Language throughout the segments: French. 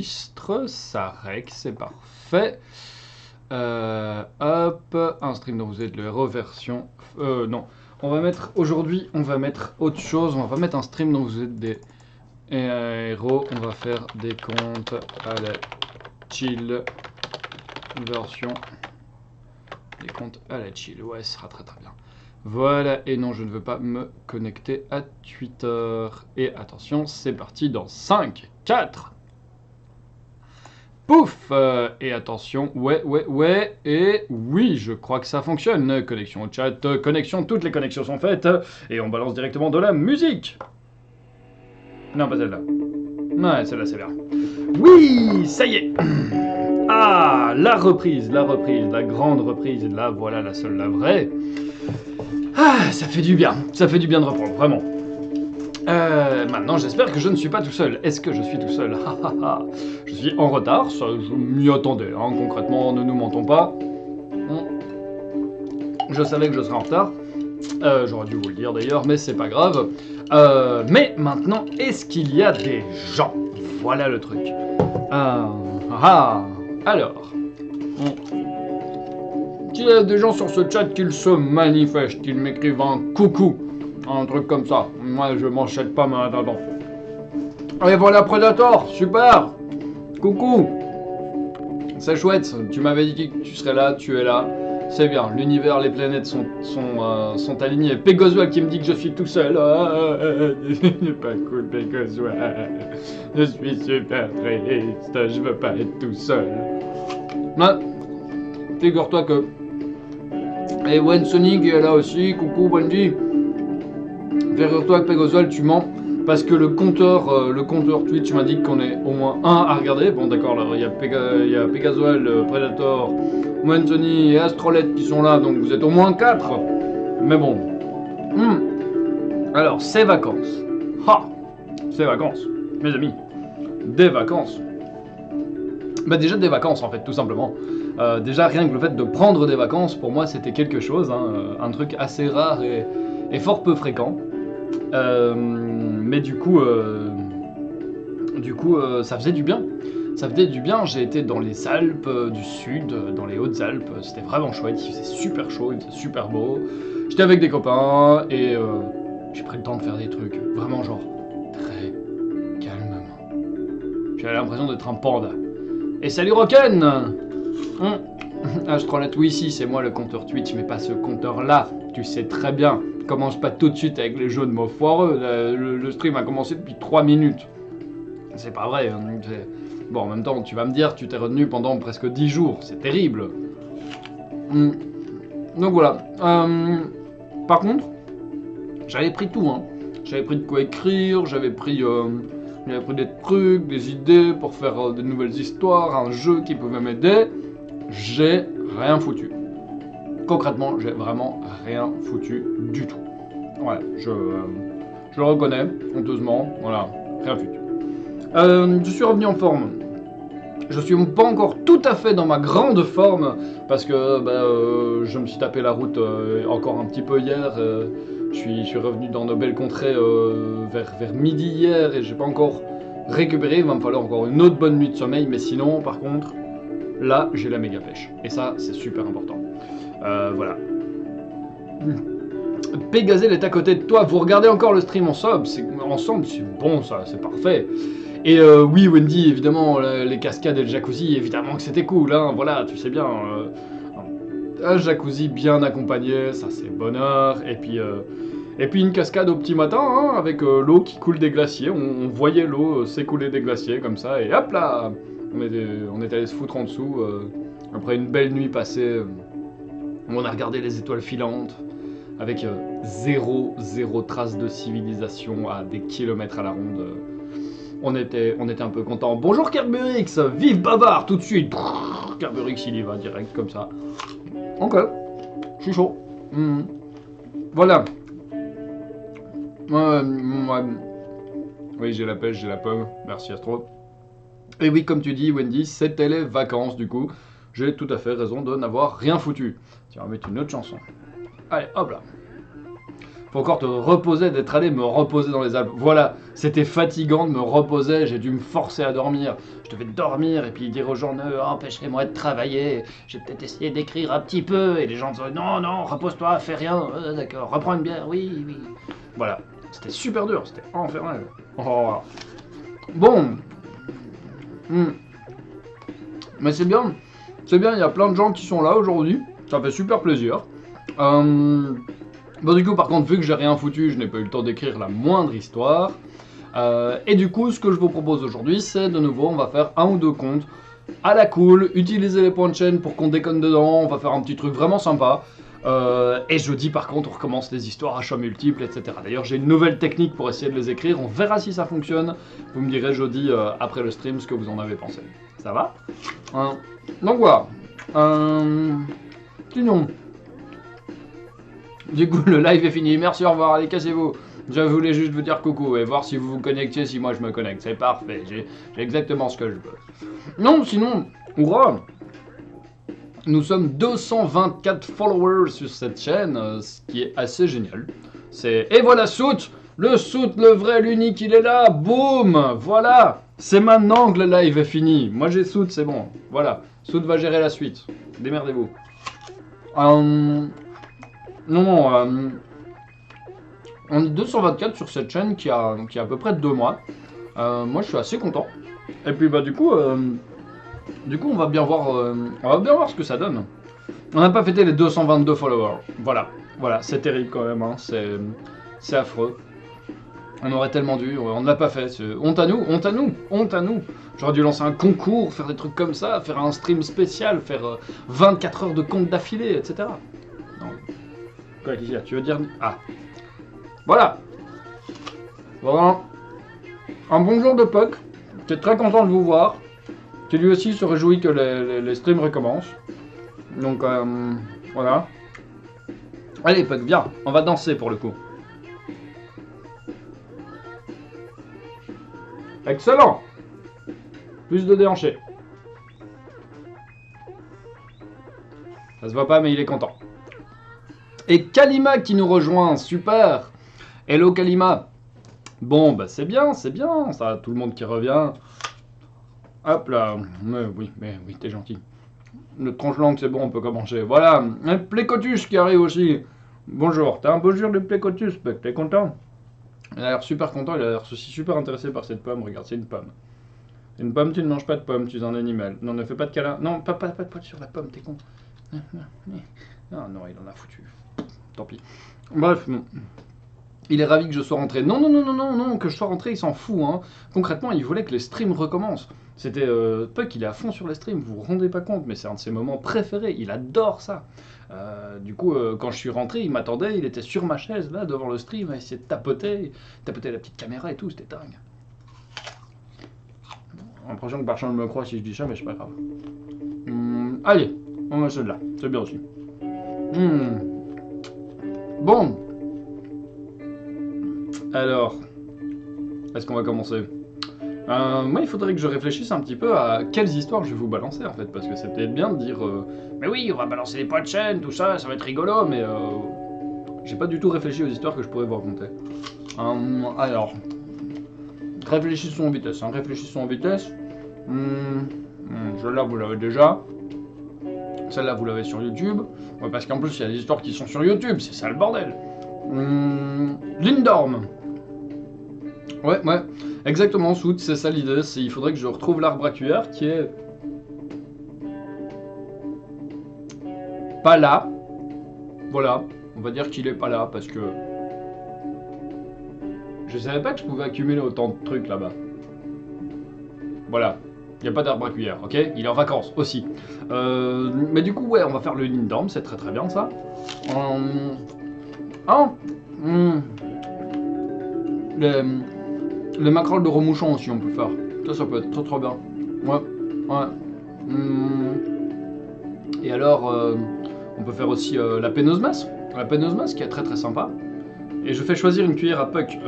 enregistre, ça rec, c'est parfait. Hop, un stream dont vous êtes le héros version... non, on va mettre, aujourd'hui, on va mettre autre chose, on va pas mettre un stream dont vous êtes des héros, on va faire des comptes à la chill version... Des comptes à la chill, ouais, ce sera très très bien. Voilà, et non, je ne veux pas me connecter à Twitter. Et attention, c'est parti dans 5, 4... Pouf et attention, ouais, et oui, je crois que ça fonctionne. Connexion au chat, connexion, toutes les connexions sont faites. Et on balance directement de la musique. Non, pas celle-là. Ouais, celle-là, c'est bien. Oui, ça y est. Ah, la reprise, la grande reprise. Et là, voilà la seule, la vraie. Ah, ça fait du bien de reprendre, vraiment. Maintenant, j'espère que je ne suis pas tout seul. Est-ce que je suis tout seul? Je suis en retard, ça, je m'y attendais. Hein. Concrètement, ne nous mentons pas. Je savais que je serais en retard. J'aurais dû vous le dire d'ailleurs, mais c'est pas grave. Mais maintenant, est-ce qu'il y a des gens? Voilà le truc. Alors. S'il y a des gens sur ce chat qui se manifestent, qu'ils m'écrivent un coucou. Un truc comme ça. Moi, je m'enchaîne pas maintenant. Et voilà Predator, super. Coucou. C'est chouette, tu m'avais dit que tu serais là, tu es là. C'est bien, l'univers, les planètes sont alignés. Pégoswell qui me dit que je suis tout seul. C'est pas cool, Pégoswell. Je suis super triste, je veux pas être tout seul. Mais, figure-toi que... Et Wen Sonic est là aussi, coucou Wendy. Figure-toi que Pégoswell, tu mens. Parce que le compteur Twitch m'indique qu'on est au moins un à regarder. Bon d'accord, il y a Pégoswell, Predator, Anthony et Astrolette qui sont là, donc vous êtes au moins 4. Mais bon. Alors, c'est vacances. C'est vacances, mes amis. Des vacances. Bah déjà des vacances en fait, tout simplement. Déjà rien que le fait de prendre des vacances, pour moi c'était quelque chose, hein, un truc assez rare et fort peu fréquent. Mais du coup, ça faisait du bien. Ça faisait du bien. J'ai été dans les Alpes du Sud, dans les Hautes-Alpes. C'était vraiment chouette. Il faisait super chaud, il faisait super beau. J'étais avec des copains et j'ai pris le temps de faire des trucs. Vraiment genre très calmement. J'avais l'impression d'être un panda. Et salut Rocken. Astrolette, oui, si, c'est moi le compteur Twitch, mais pas ce compteur-là. Tu sais très bien. Commence pas tout de suite avec les jeux de mots foireux. Le stream a commencé depuis 3 minutes. C'est pas vrai. Hein. Bon, en même temps, tu vas me dire, tu t'es retenu pendant presque 10 jours. C'est terrible. Donc voilà. Par contre, j'avais pris tout. Hein. J'avais pris de quoi écrire, j'avais pris des trucs, des idées pour faire des nouvelles histoires, un jeu qui pouvait m'aider. J'ai rien foutu. Concrètement, j'ai vraiment rien foutu du tout. Ouais, je le reconnais, honteusement, voilà, rien foutu. Je suis revenu en forme. Je suis pas encore tout à fait dans ma grande forme, parce que je me suis tapé la route encore un petit peu hier. Je suis revenu dans nos belles contrées vers midi hier, et j'ai pas encore récupéré. Il va me falloir encore une autre bonne nuit de sommeil, mais sinon, par contre, là, j'ai la méga pêche. Et ça, c'est super important. Voilà. Pégazel est à côté de toi. Vous regardez encore le stream ensemble, c'est bon ça, c'est parfait. Et oui, Wendy, évidemment, les cascades et le jacuzzi, évidemment que c'était cool, hein, voilà, tu sais bien. Un jacuzzi bien accompagné, ça c'est bonheur. Et puis une cascade au petit matin, hein, avec l'eau qui coule des glaciers. On voyait l'eau s'écouler des glaciers comme ça, et hop là, on était allé se foutre en dessous. Après une belle nuit passée, on a regardé les étoiles filantes, avec zéro trace de civilisation à des kilomètres à la ronde. On était un peu contents. Bonjour Kerberix, vive Bavard tout de suite. Kerberix il y va direct comme ça. Ok, je suis chaud. Voilà. Oui, j'ai la pêche, j'ai la pomme. Merci Astro. Et oui, comme tu dis Wendy, c'était les vacances du coup. J'ai tout à fait raison de n'avoir rien foutu. Tiens, on va mettre une autre chanson. Allez, hop là. Faut encore te reposer, d'être allé me reposer dans les Alpes. Voilà, c'était fatigant de me reposer, j'ai dû me forcer à dormir. Je devais dormir et puis dire aux gens, ne empêchez-moi de travailler. J'ai peut-être essayé d'écrire un petit peu et les gens disaient, non, non, repose-toi, fais rien. D'accord, reprends une bière, oui, oui. Voilà, c'était super dur, c'était infernal. Oh. Bon. Mais c'est bien, il y a plein de gens qui sont là aujourd'hui, ça fait super plaisir. Bon du coup par contre vu que j'ai rien foutu, je n'ai pas eu le temps d'écrire la moindre histoire. Et du coup ce que je vous propose aujourd'hui c'est de nouveau on va faire un ou deux comptes à la cool, utiliser les points de chaîne pour qu'on déconne dedans, on va faire un petit truc vraiment sympa. Et jeudi par contre on recommence les histoires à choix multiples etc. D'ailleurs j'ai une nouvelle technique pour essayer de les écrire, on verra si ça fonctionne. Vous me direz jeudi après le stream ce que vous en avez pensé. Ça va donc voilà. Sinon, du coup le live est fini, merci, au revoir, allez cassez-vous. Je voulais juste vous dire coucou et voir si vous vous connectiez, si moi je me connecte, c'est parfait, j'ai exactement ce que je veux. Non, sinon, hurrah, nous sommes 224 followers sur cette chaîne, ce qui est assez génial. Et voilà Soot, le vrai, l'unique, il est là, boum, voilà. C'est maintenant que le live est fini, moi j'ai Soot, c'est bon, voilà. Soot va gérer la suite, démerdez-vous. Non, on est 224 sur cette chaîne qui a à peu près 2 mois. Moi je suis assez content. Et puis bah du coup on va bien voir ce que ça donne. On n'a pas fêté les 222 followers. Voilà, c'est terrible quand même, hein. C'est affreux. On aurait tellement dû, on ne l'a pas fait. Honte à nous, honte à nous, honte à nous. J'aurais dû lancer un concours, faire des trucs comme ça, faire un stream spécial, faire 24 heures de compte d'affilée, etc. Non. Quoi qu'il y a, tu veux dire... Ah. Voilà. Voilà. Un bonjour de Puck. J'étais très content de vous voir. Qui lui aussi se réjouit que les streams recommencent. Donc, voilà. Allez Puck, viens. On va danser pour le coup. Excellent. Plus de déhanchés. Ça se voit pas, mais il est content. Et Kalima qui nous rejoint, super. Hello Kalima. Bon, bah c'est bien, ça, tout le monde qui revient. Hop là, mais oui, t'es gentil. Le tronche-langue, c'est bon, on peut commencer. Voilà, un Plécotus qui arrive aussi. Bonjour, t'as un beau jour de Plécotus, t'es content? Il a l'air super content, il a l'air aussi super intéressé par cette pomme. Regarde, c'est une pomme. Une pomme, tu ne manges pas de pomme, tu es un animal. Non, ne fais pas de câlin. Non, pas de poil sur la pomme, t'es con. Non, il en a foutu. Tant pis. Bref, il est ravi que je sois rentré. Non, que je sois rentré, il s'en fout. Hein. Concrètement, il voulait que les streams recommencent. C'était Puck, il est à fond sur les streams, vous vous rendez pas compte, mais c'est un de ses moments préférés, il adore ça. Du coup, quand je suis rentré, il m'attendait, il était sur ma chaise, là, devant le stream, à essayer de tapoter la petite caméra et tout, c'était dingue. J'ai l'impression que Barchamp me croit si je dis ça, mais c'est pas grave. Allez, on va celui-là, c'est bien aussi. Bon. Alors, est-ce qu'on va commencer? Moi, il faudrait que je réfléchisse un petit peu à quelles histoires je vais vous balancer, en fait, parce que c'est peut-être bien de dire mais oui, on va balancer des points de chaîne, tout ça, ça va être rigolo, mais j'ai pas du tout réfléchi aux histoires que je pourrais vous raconter. Alors, réfléchissons en vitesse, hein, réfléchissons en vitesse. Celle-là, vous l'avez déjà. Celle-là, vous l'avez sur YouTube. Ouais, parce qu'en plus, il y a des histoires qui sont sur YouTube, c'est ça le bordel. Lindorm. Ouais, exactement, Soot, c'est ça l'idée. Il faudrait que je retrouve l'arbre à cuillère qui est... pas là. Voilà, on va dire qu'il est pas là parce que... je savais pas que je pouvais accumuler autant de trucs là-bas. Voilà. Il n'y a pas d'arbre à cuillère, ok? Il est en vacances aussi. Mais du coup, ouais, on va faire le Lindorm, c'est très très bien ça. Les macroles de remouchon aussi, on peut faire. Ça peut être très très bien. Ouais. Et alors, on peut faire aussi la pénosmas. La pénosmas qui est très très sympa. Et je fais choisir une cuillère à Puck.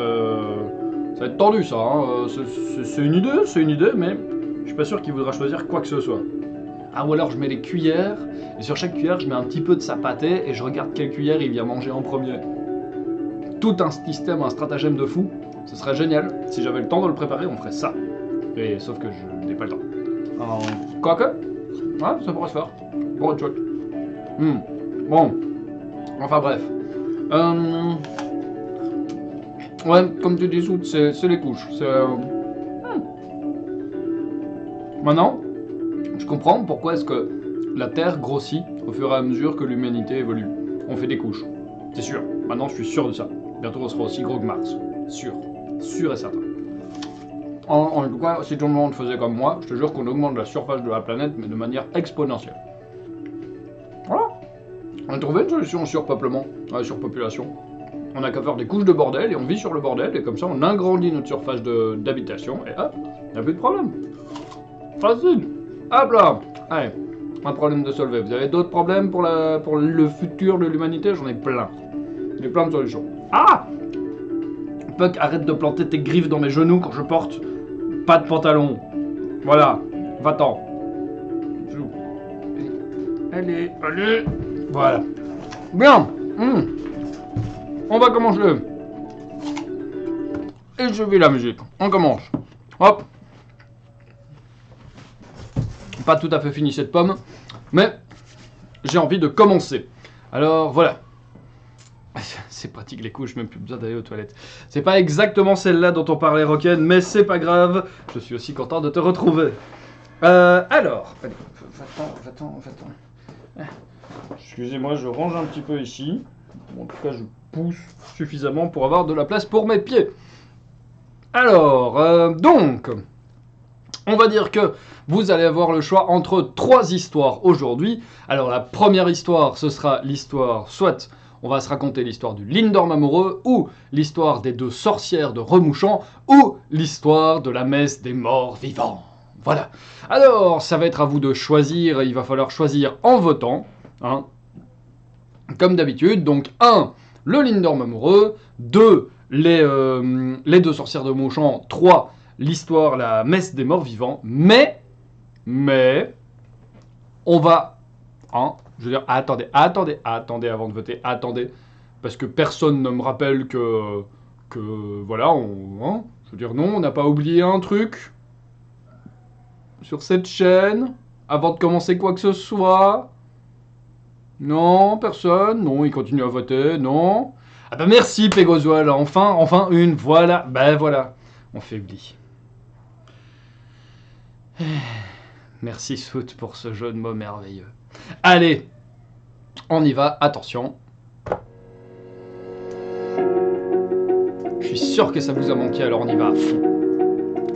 Ça va être tendu ça, hein. C'est une idée, mais je suis pas sûr qu'il voudra choisir quoi que ce soit. Ah, ou alors je mets les cuillères, et sur chaque cuillère je mets un petit peu de sa pâtée, et je regarde quelle cuillère il vient manger en premier. tout un système, un stratagème de fou. Ce serait génial. Si j'avais le temps de le préparer, on ferait ça. Et sauf que je n'ai pas le temps. Quoique, ouais, ça pourrait se faire. Bon, chouette. Bon. Enfin bref. Ouais, comme tu dis, c'est les couches. Maintenant, je comprends pourquoi est-ce que la Terre grossit au fur et à mesure que l'humanité évolue. On fait des couches. C'est sûr. Maintenant, je suis sûr de ça. Bientôt, on sera aussi gros que Mars. Sûr. Sûr et certain. En tout cas, si tout le monde faisait comme moi, je te jure qu'on augmente la surface de la planète, mais de manière exponentielle. Voilà. On a trouvé une solution au surpeuplement, à la surpopulation. On n'a qu'à faire des couches de bordel et on vit sur le bordel, et comme ça, on agrandit notre surface d'habitation, et hop, il n'y a plus de problème. Facile. Hop là. Allez, un problème de solver. Vous avez d'autres problèmes pour le futur de l'humanité? J'en ai plein. J'ai plein de solutions. Ah! Puck, arrête de planter tes griffes dans mes genoux quand je porte pas de pantalon. Voilà, va-t'en. Allez. Voilà. Bien. On va commencer. Et je vais la musique. On commence. Hop. Pas tout à fait fini cette pomme, mais j'ai envie de commencer. Alors voilà. C'est pratique les couches, même plus besoin d'aller aux toilettes. C'est pas exactement celle-là dont on parlait, Roken, mais c'est pas grave. Je suis aussi content de te retrouver. Alors, allez, va-t'en. Excusez-moi, je range un petit peu ici. En tout cas, je pousse suffisamment pour avoir de la place pour mes pieds. Alors, donc, on va dire que vous allez avoir le choix entre 3 histoires aujourd'hui. Alors, la première histoire, ce sera l'histoire soit... On va se raconter l'histoire du Lindorm amoureux, ou l'histoire des 2 sorcières de Remouchant, ou l'histoire de la messe des morts vivants. Voilà. Alors, ça va être à vous de choisir, et il va falloir choisir en votant, hein, comme d'habitude. Donc, 1, le Lindorm amoureux, 2, les 2 sorcières de Remouchant, 3, l'histoire, la messe des morts vivants, mais, on va... Hein, je veux dire, attendez avant de voter, attendez, parce que personne ne me rappelle que voilà, hein, je veux dire, non, on n'a pas oublié un truc sur cette chaîne, avant de commencer quoi que ce soit. Non, personne, non, il continue à voter, non. Ah bah merci Pégozoal, enfin une, voilà, ben voilà, on faiblit. Merci Soot pour ce jeu de mots merveilleux. Allez, on y va, attention. Je suis sûr que ça vous a manqué, alors on y va à fond.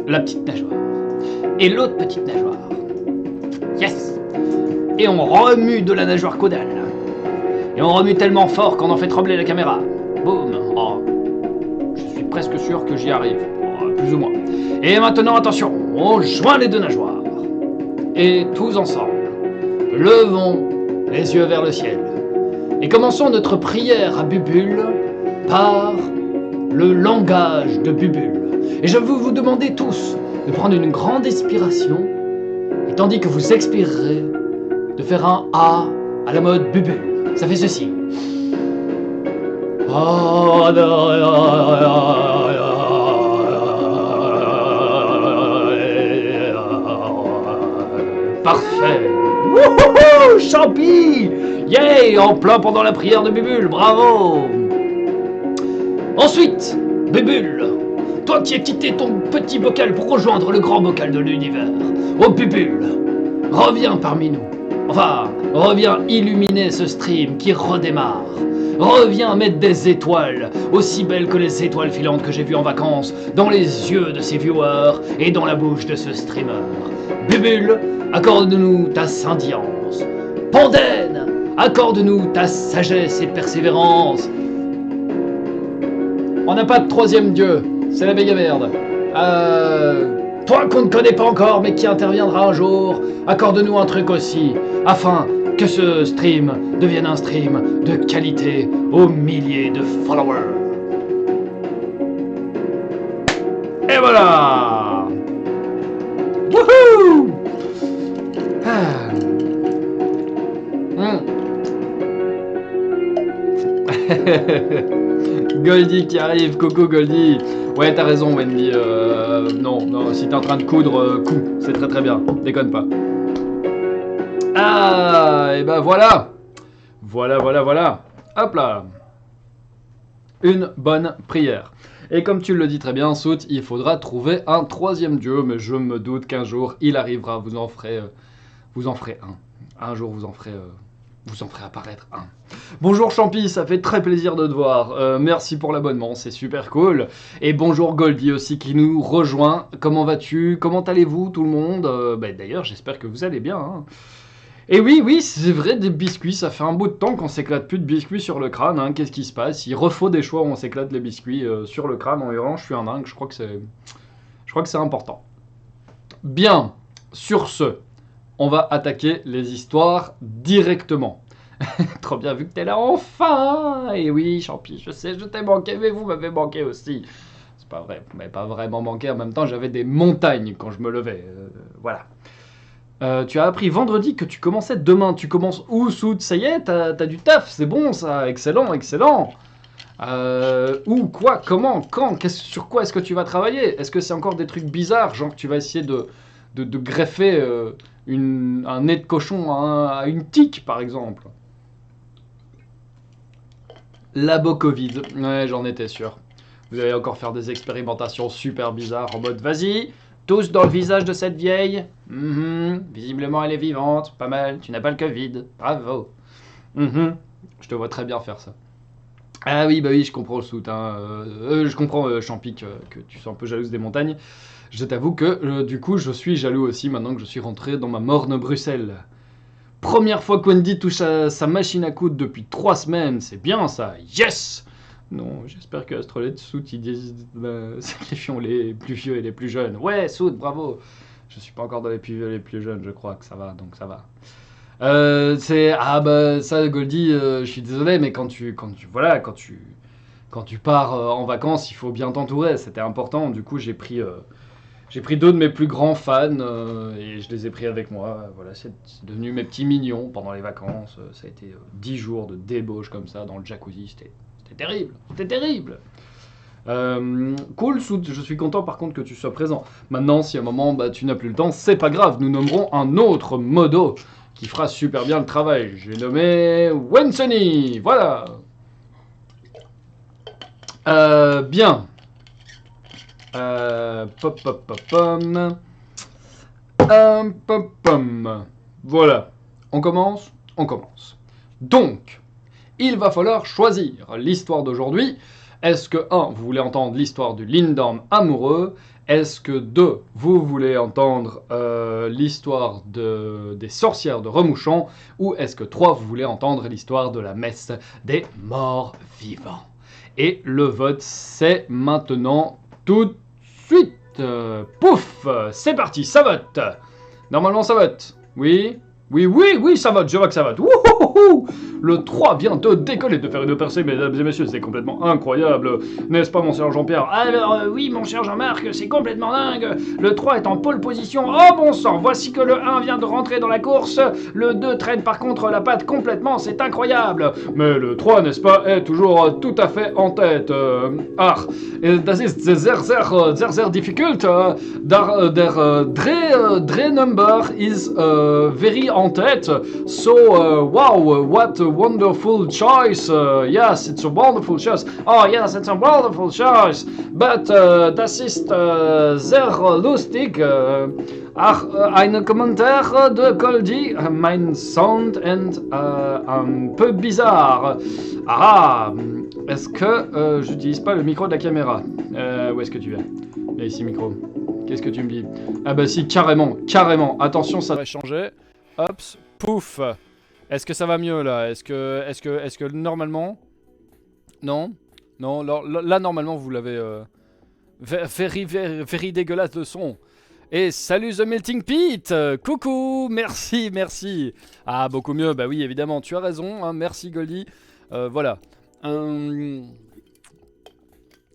La petite nageoire. Et l'autre petite nageoire. Yes! Et on remue de la nageoire caudale. Et on remue tellement fort qu'on en fait trembler la caméra. Boum! Oh. Je suis presque sûr que j'y arrive. Oh, plus ou moins. Et maintenant, attention, on joint les 2 nageoires. Et tous ensemble, levons les yeux vers le ciel et commençons notre prière à Bubule par le langage de Bubule. Et je veux vous demander tous de prendre une grande inspiration et tandis que vous expirerez, de faire un A à la mode Bubule. Ça fait ceci. Parfait. Wouhou, Champi. Yay, en plein pendant la prière de Bubule, bravo. Ensuite, Bubule, toi qui as quitté ton petit bocal pour rejoindre le grand bocal de l'univers. Oh Bubule, reviens parmi nous. Enfin, reviens illuminer ce stream qui redémarre. Reviens mettre des étoiles, aussi belles que les étoiles filantes que j'ai vues en vacances, dans les yeux de ces viewers et dans la bouche de ce streamer. Bubule, accorde-nous ta scintiance. Pondaine, accorde-nous ta sagesse et persévérance. On n'a pas de 3e dieu, c'est la méga merde. Toi qu'on ne connaît pas encore mais qui interviendra un jour, accorde-nous un truc aussi, afin que ce stream devienne un stream de qualité aux milliers de followers. Et voilà. Wouhou. Goldie qui arrive, coucou Goldie. Ouais, t'as raison Wendy, non, si t'es en train de coudre, c'est très très bien, déconne pas. Ah, et ben voilà. Voilà. Hop là. Une bonne prière. Et comme tu le dis très bien, Soot, il faudra trouver un troisième dieu, mais je me doute qu'un jour il arrivera, vous en ferez un. Un jour vous en ferez apparaître un. Bonjour Champi, ça fait très plaisir de te voir. Merci pour l'abonnement, c'est super cool. Et bonjour Goldie aussi qui nous rejoint. Comment vas-tu? Comment allez-vous tout le monde? D'ailleurs, j'espère que vous allez bien. Hein. Et oui, c'est vrai, des biscuits, ça fait un bout de temps qu'on s'éclate plus de biscuits sur le crâne, hein. Qu'est-ce qui se passe? Il refaut des choix où on s'éclate les biscuits sur le crâne en hurlant, je suis un dingue, je crois que c'est important. Bien, sur ce, on va attaquer les histoires directement. Trop bien vu que t'es là enfin. Et oui, Champi, je sais, je t'ai manqué, mais vous m'avez manqué aussi. C'est pas vrai, vous m'avez pas vraiment manqué, en même temps j'avais des montagnes quand je me levais, voilà. Tu as appris vendredi que tu commençais demain. Tu commences où, Soot? Ça y est, t'as du taf, c'est bon ça, excellent. Où, quoi, comment, quand, sur quoi est-ce que tu vas travailler? Est-ce que c'est encore des trucs bizarres, genre que tu vas essayer de greffer un nez de cochon à une tique, par exemple? Labo Covid, ouais, j'en étais sûr. Vous allez encore faire des expérimentations super bizarres en mode vas-y, tous dans le visage de cette vieille. Visiblement elle est vivante, pas mal, tu n'as pas le Covid, bravo. Je te vois très bien faire ça. Ah oui, bah oui, je comprends le soute. Hein. Je comprends, Champi, que tu sois un peu jalouse des montagnes. Je t'avoue que du coup, je suis jaloux aussi maintenant que je suis rentré dans ma morne Bruxelles. Première fois que Wendy touche à sa machine à coudre depuis 3 semaines, c'est bien ça, yes! Non, j'espère que Astrolet Soot, ils disent sacrifions les plus vieux et les plus jeunes. Ouais, Soot, bravo! Je suis pas encore dans les plus vieux et les plus jeunes, je crois que ça va, donc ça va. Ça Goldie, je suis désolé, mais quand tu pars en vacances, il faut bien t'entourer, c'était important. Du coup, j'ai pris 2 de mes plus grands fans et je les ai pris avec moi. Voilà, c'est devenu mes petits mignons pendant les vacances. Ça a été 10 jours de débauche comme ça dans le jacuzzi. C'était terrible. Cool, Soot, je suis content par contre que tu sois présent. Maintenant, si à un moment tu n'as plus le temps, c'est pas grave. Nous nommerons un autre modo qui fera super bien le travail. J'ai nommé Wensony. Voilà. Bien. Voilà. On commence. Donc, il va falloir choisir l'histoire d'aujourd'hui. Est-ce que 1, vous voulez entendre l'histoire du Lindorm amoureux? Est-ce que 2, vous voulez entendre l'histoire des sorcières de Remouchon? Ou est-ce que 3, vous voulez entendre l'histoire de la messe des morts vivants? Et le vote, c'est maintenant tout de suite. Pouf, c'est parti, ça vote. Normalement, ça vote. Oui, ça vote, je vois que ça vote. Wouhouhou! Le 3 vient de décoller, de faire une percée, mesdames et messieurs, c'est complètement incroyable. N'est-ce pas, mon cher Jean-Pierre? Alors, oui, mon cher Jean-Marc, c'est complètement dingue. Le 3 est en pole position. Oh, bon sang, voici que le 1 vient de rentrer dans la course. Le 2 traîne par contre la patte complètement, c'est incroyable. Mais le 3, n'est-ce pas, est toujours tout à fait en tête. Das ist sehr difficult. Der number is very en tête. So, wow, what a wonderful choice. Yes, it's a wonderful choice. Oh, yes, it's a wonderful choice. But das ist sehr lustig. Ein Kommentar de Goldie. Mein Sound est un peu bizarre. Est-ce que j'utilise pas le micro de la caméra? Où est-ce que tu es? Là, ici, micro. Qu'est-ce que tu me dis? Ah bah si, carrément. Attention, ça va changer. Hop, pouf. Est-ce que ça va mieux là? Est-ce que normalement? Non, là normalement vous l'avez very dégueulasse le son. Et salut The Melting Pit. Coucou, merci. Ah, beaucoup mieux, bah oui évidemment, tu as raison, hein, merci Goldie. Voilà.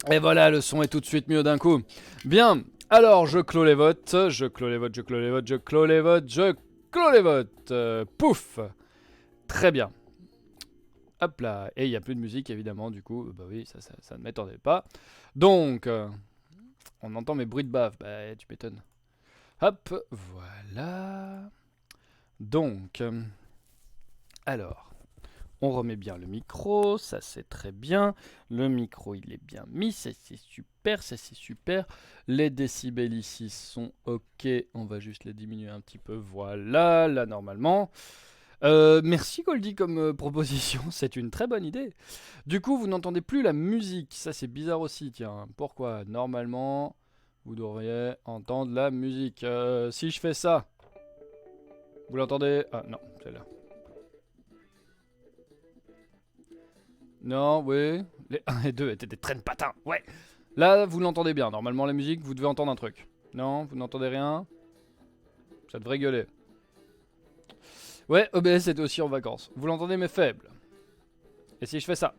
Et voilà, le son est tout de suite mieux d'un coup. Bien, alors je clôt les votes. Pouf. Très bien. Hop là. Et il n'y a plus de musique, évidemment, du coup. Bah oui, ça ne m'étonnait pas. Donc, on entend mes bruits de bave. Bah, tu m'étonnes. Hop, voilà. Donc, alors, on remet bien le micro, ça c'est très bien. Le micro il est bien mis, ça c'est super, ça c'est super. Les décibels ici sont ok, on va juste les diminuer un petit peu, voilà, là normalement. Merci Goldie comme proposition, c'est une très bonne idée. Du coup, vous n'entendez plus la musique, ça c'est bizarre aussi, tiens. Pourquoi? Normalement, vous devriez entendre la musique. Si je fais ça, vous l'entendez? Ah non, c'est là. Non, oui. Les 1 et 2 étaient des traînes patins, ouais. Là, vous l'entendez bien. Normalement, la musique, vous devez entendre un truc. Non, vous n'entendez rien? Ça devrait gueuler. Ouais, OBS était aussi en vacances. Vous l'entendez, mais faible. Et si je fais ça?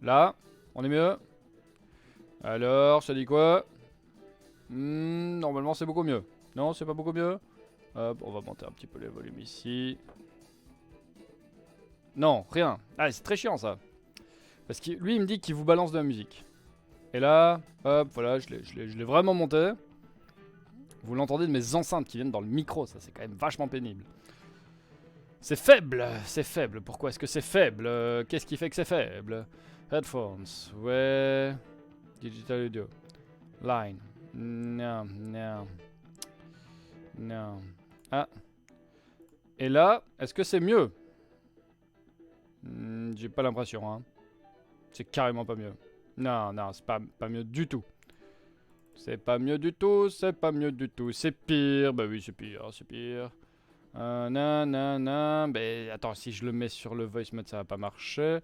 Là, on est mieux? Alors, ça dit quoi? Normalement, c'est beaucoup mieux. Non, c'est pas beaucoup mieux? Hop, on va monter un petit peu les volumes ici. Non, rien. Ah, c'est très chiant ça. Parce que lui, il me dit qu'il vous balance de la musique. Et là, hop, voilà, je l'ai vraiment monté. Vous l'entendez de mes enceintes qui viennent dans le micro, ça c'est quand même vachement pénible. C'est faible, c'est faible. Pourquoi est-ce que c'est faible? Qu'est-ce qui fait que c'est faible? Headphones, ouais. Digital audio. Line. Non, non. Non. Ah. Et là, est-ce que c'est mieux? J'ai pas l'impression, hein. C'est carrément pas mieux. Non, non, c'est pas mieux du tout. C'est pas mieux du tout, c'est pas mieux du tout. C'est pire, bah oui, c'est pire, c'est pire. Nanana, bah attends, si je le mets sur le voice mode, ça va pas marcher.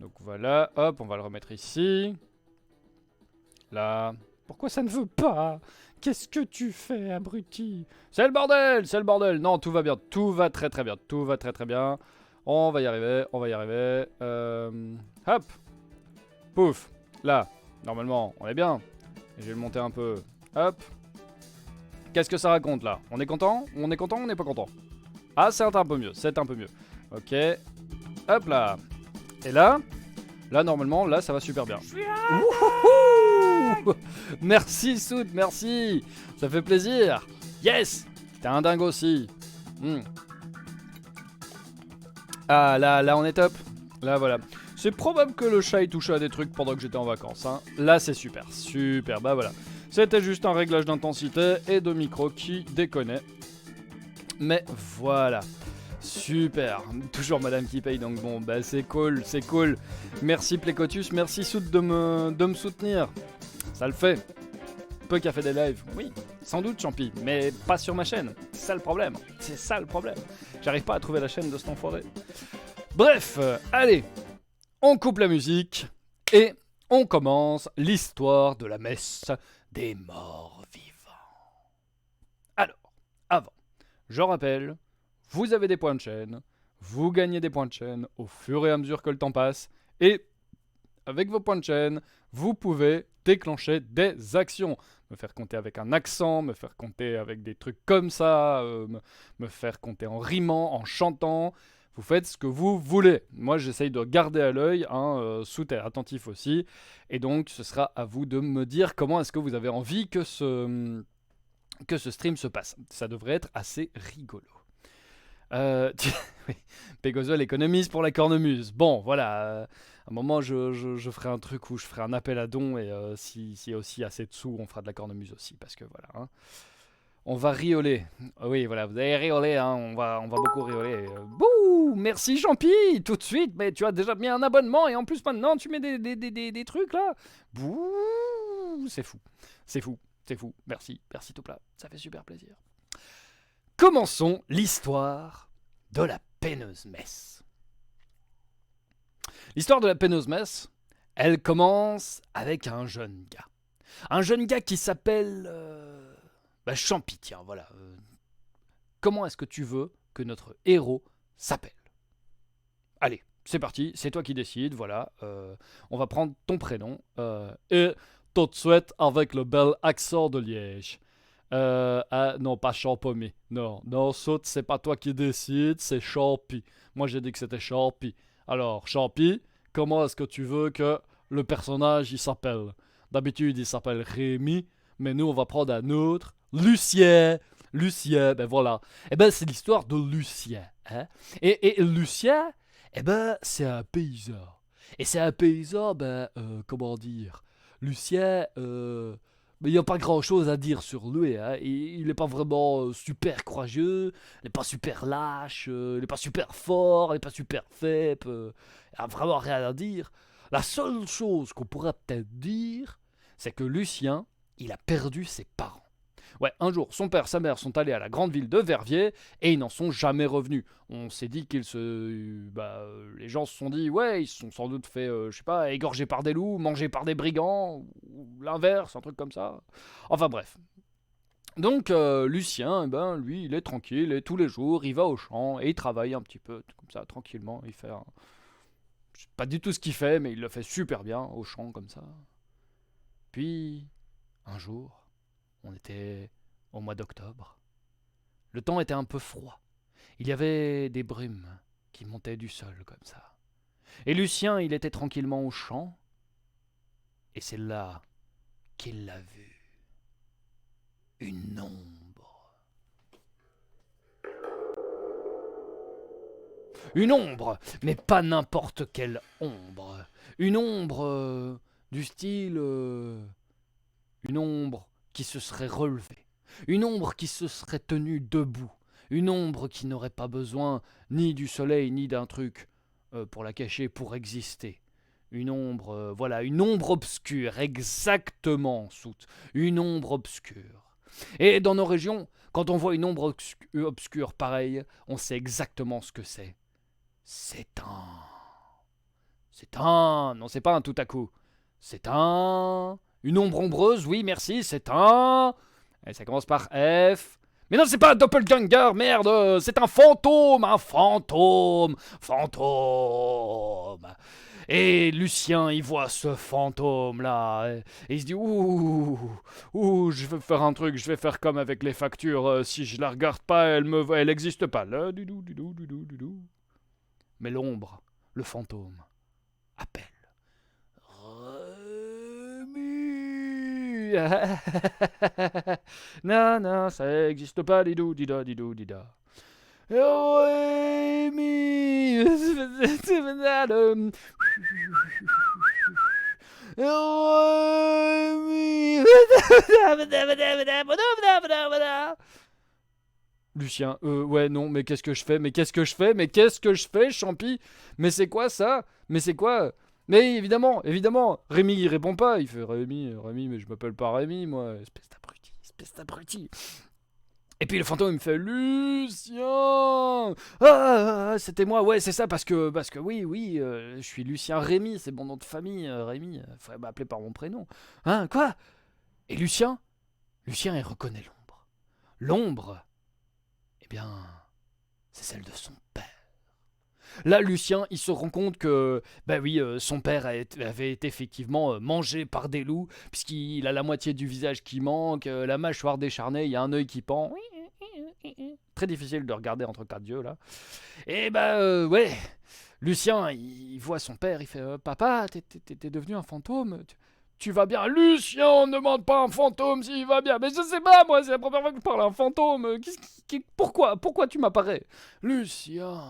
Donc voilà, hop, on va le remettre ici. Là. Pourquoi ça ne veut pas? Qu'est-ce que tu fais, abruti? C'est le bordel, c'est le bordel. Non, tout va bien, tout va très très bien, tout va très très bien. On va y arriver, on va y arriver. Hop. Pouf. Là, normalement, on est bien. Je vais le monter un peu. Hop. Qu'est-ce que ça raconte là? On est content? On est content ou on n'est pas content? Ah, c'est un peu mieux, c'est un peu mieux. Ok. Hop là. Et là? Là, normalement, là, ça va super bien. Wouhouhou. Merci, Soud, merci. Ça fait plaisir. Yes. T'es un dingue aussi. Ah, là, on est top. Là, voilà. C'est probable que le chat ait touché à des trucs pendant que j'étais en vacances. Hein. Là, c'est super. Super. Bah voilà. C'était juste un réglage d'intensité et de micro qui déconnait. Mais voilà. Super. Toujours madame qui paye, donc bon, bah c'est cool, c'est cool. Merci Plécotus, merci Soud de me soutenir. Ça le fait. Peu qu'a fait des lives. Oui, sans doute Champi, mais pas sur ma chaîne. C'est ça le problème. C'est ça le problème. J'arrive pas à trouver la chaîne de cet enfoiré. Bref, allez. On coupe la musique et on commence l'histoire de la messe des morts vivants. Alors, avant, je rappelle, vous avez des points de chaîne, vous gagnez des points de chaîne au fur et à mesure que le temps passe, et avec vos points de chaîne, vous pouvez déclencher des actions. Me faire compter avec un accent, me faire compter avec des trucs comme ça, me faire compter en rimant, en chantant. Vous faites ce que vous voulez. Moi, j'essaye de garder à l'œil, Soud est attentif aussi. Et donc, ce sera à vous de me dire comment est-ce que vous avez envie que ce stream se passe. Ça devrait être assez rigolo. Oui, Pégozol économise pour la cornemuse. Bon, voilà. À un moment, je ferai un truc où je ferai un appel à dons. Et s'il y a aussi assez de sous, on fera de la cornemuse aussi. Parce que voilà. Hein. On va rioler. Oui, voilà, vous avez riolé, hein. On va beaucoup rioler. Bouh, merci Champi, tout de suite. Mais tu as déjà mis un abonnement et en plus maintenant tu mets des trucs là. Bouh, c'est fou. C'est fou. C'est fou. Merci tout plat. Ça fait super plaisir. Commençons l'histoire de la peineuse messe. L'histoire de la peineuse messe, elle commence avec un jeune gars. Un jeune gars qui s'appelle... Champi, tiens, voilà. Comment est-ce que tu veux que notre héros s'appelle? Allez, c'est parti, c'est toi qui décides, voilà. On va prendre ton prénom. Et tout de suite avec le bel accent de Liège. Ah, non, pas Champomy. Non, non, Saute, c'est pas toi qui décides, c'est Champi. Moi, j'ai dit que c'était Champi. Alors, Champi, comment est-ce que tu veux que le personnage il s'appelle? D'habitude, il s'appelle Rémi, mais nous, on va prendre un autre. Lucien. Lucien, ben voilà. Eh ben, c'est l'histoire de Lucien. Hein? Et Lucien, eh ben, c'est un paysan. Et c'est un paysan, ben, comment dire? Lucien, mais il n'y a pas grand chose à dire sur lui. Hein. Il n'est pas vraiment super courageux, il n'est pas super lâche, il n'est pas super fort, il n'est pas super faible. Il n'y a vraiment rien à dire. La seule chose qu'on pourrait peut-être dire, c'est que Lucien, il a perdu ses parents. Ouais, un jour, son père, sa mère sont allés à la grande ville de Verviers et ils n'en sont jamais revenus. On s'est dit qu'ils se. Bah, les gens se sont dit, ouais, ils se sont sans doute fait, je sais pas, égorger par des loups, manger par des brigands, ou l'inverse, un truc comme ça. Enfin bref. Donc, Lucien, eh ben, lui, il est tranquille et tous les jours, il va au champ et il travaille un petit peu, comme ça, tranquillement. Il fait. Je sais pas du tout ce qu'il fait, mais il le fait super bien au champ, comme ça. Puis, un jour, on était au mois d'octobre. Le temps était un peu froid. Il y avait des brumes qui montaient du sol comme ça. Et Lucien, il était tranquillement au champ. Et c'est là qu'il l'a vu. Une ombre. Une ombre, mais pas n'importe quelle ombre. Une ombre du style... une ombre qui se serait relevée. Une ombre qui se serait tenue debout. Une ombre qui n'aurait pas besoin ni du soleil ni d'un truc pour la cacher, pour exister. Une ombre, voilà, une ombre obscure, exactement, Soute. Une ombre obscure. Et dans nos régions, quand on voit une ombre obscure pareille, on sait exactement ce que c'est. C'est un... C'est un... Non, c'est pas un tout à coup. C'est un... Une ombre ombreuse, oui, merci, c'est un... Et ça commence par F. Mais non, c'est pas un doppelganger, merde, c'est un fantôme, un fantôme, fantôme. Et Lucien, il voit ce fantôme-là, et il se dit, ouh, je vais faire un truc, je vais faire comme avec les factures, si je la regarde pas, elle existe pas. Là, du. Mais l'ombre, le fantôme, appelle. Remu. Non, non, ça existe pas, dida. Rémi. Lucien, ouais, non, mais qu'est-ce que je fais? Champi? Mais c'est quoi ça? Mais c'est quoi? Mais évidemment, Rémi il répond pas, il fait Rémi, mais je m'appelle pas Rémi, moi, espèce d'abruti. Et puis le fantôme il me fait Lucien. C'était moi, ouais, c'est ça, parce que oui, je suis Lucien Rémi, c'est mon nom de famille, Rémi, faudrait m'appeler par mon prénom. Hein, quoi? Et Lucien, il reconnaît l'ombre. L'ombre, eh bien, c'est celle de son père. Là, Lucien, il se rend compte que, bah oui, son père avait été effectivement mangé par des loups, puisqu'il a la moitié du visage qui manque, la mâchoire décharnée, il y a un œil qui pend. Très difficile de regarder entre quatre yeux, là. Et bah, ouais, Lucien, il voit son père, il fait Papa, t'es devenu un fantôme, tu vas bien? Lucien, ne demande pas un fantôme s'il va bien. Mais je sais pas, moi, c'est la première fois que je parle à un fantôme. Pourquoi tu m'apparais? Lucien,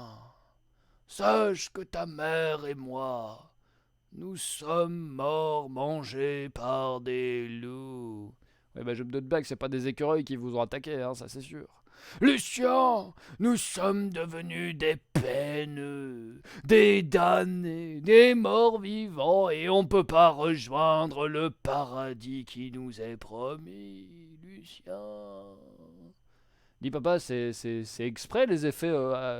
sache que ta mère et moi, nous sommes morts mangés par des loups. Ouais, bah je me doute bien que c'est pas des écureuils qui vous ont attaqué, hein, ça c'est sûr. Lucien, nous sommes devenus des peineux, des damnés, des morts vivants, et on peut pas rejoindre le paradis qui nous est promis, Lucien. Dis papa, c'est exprès les effets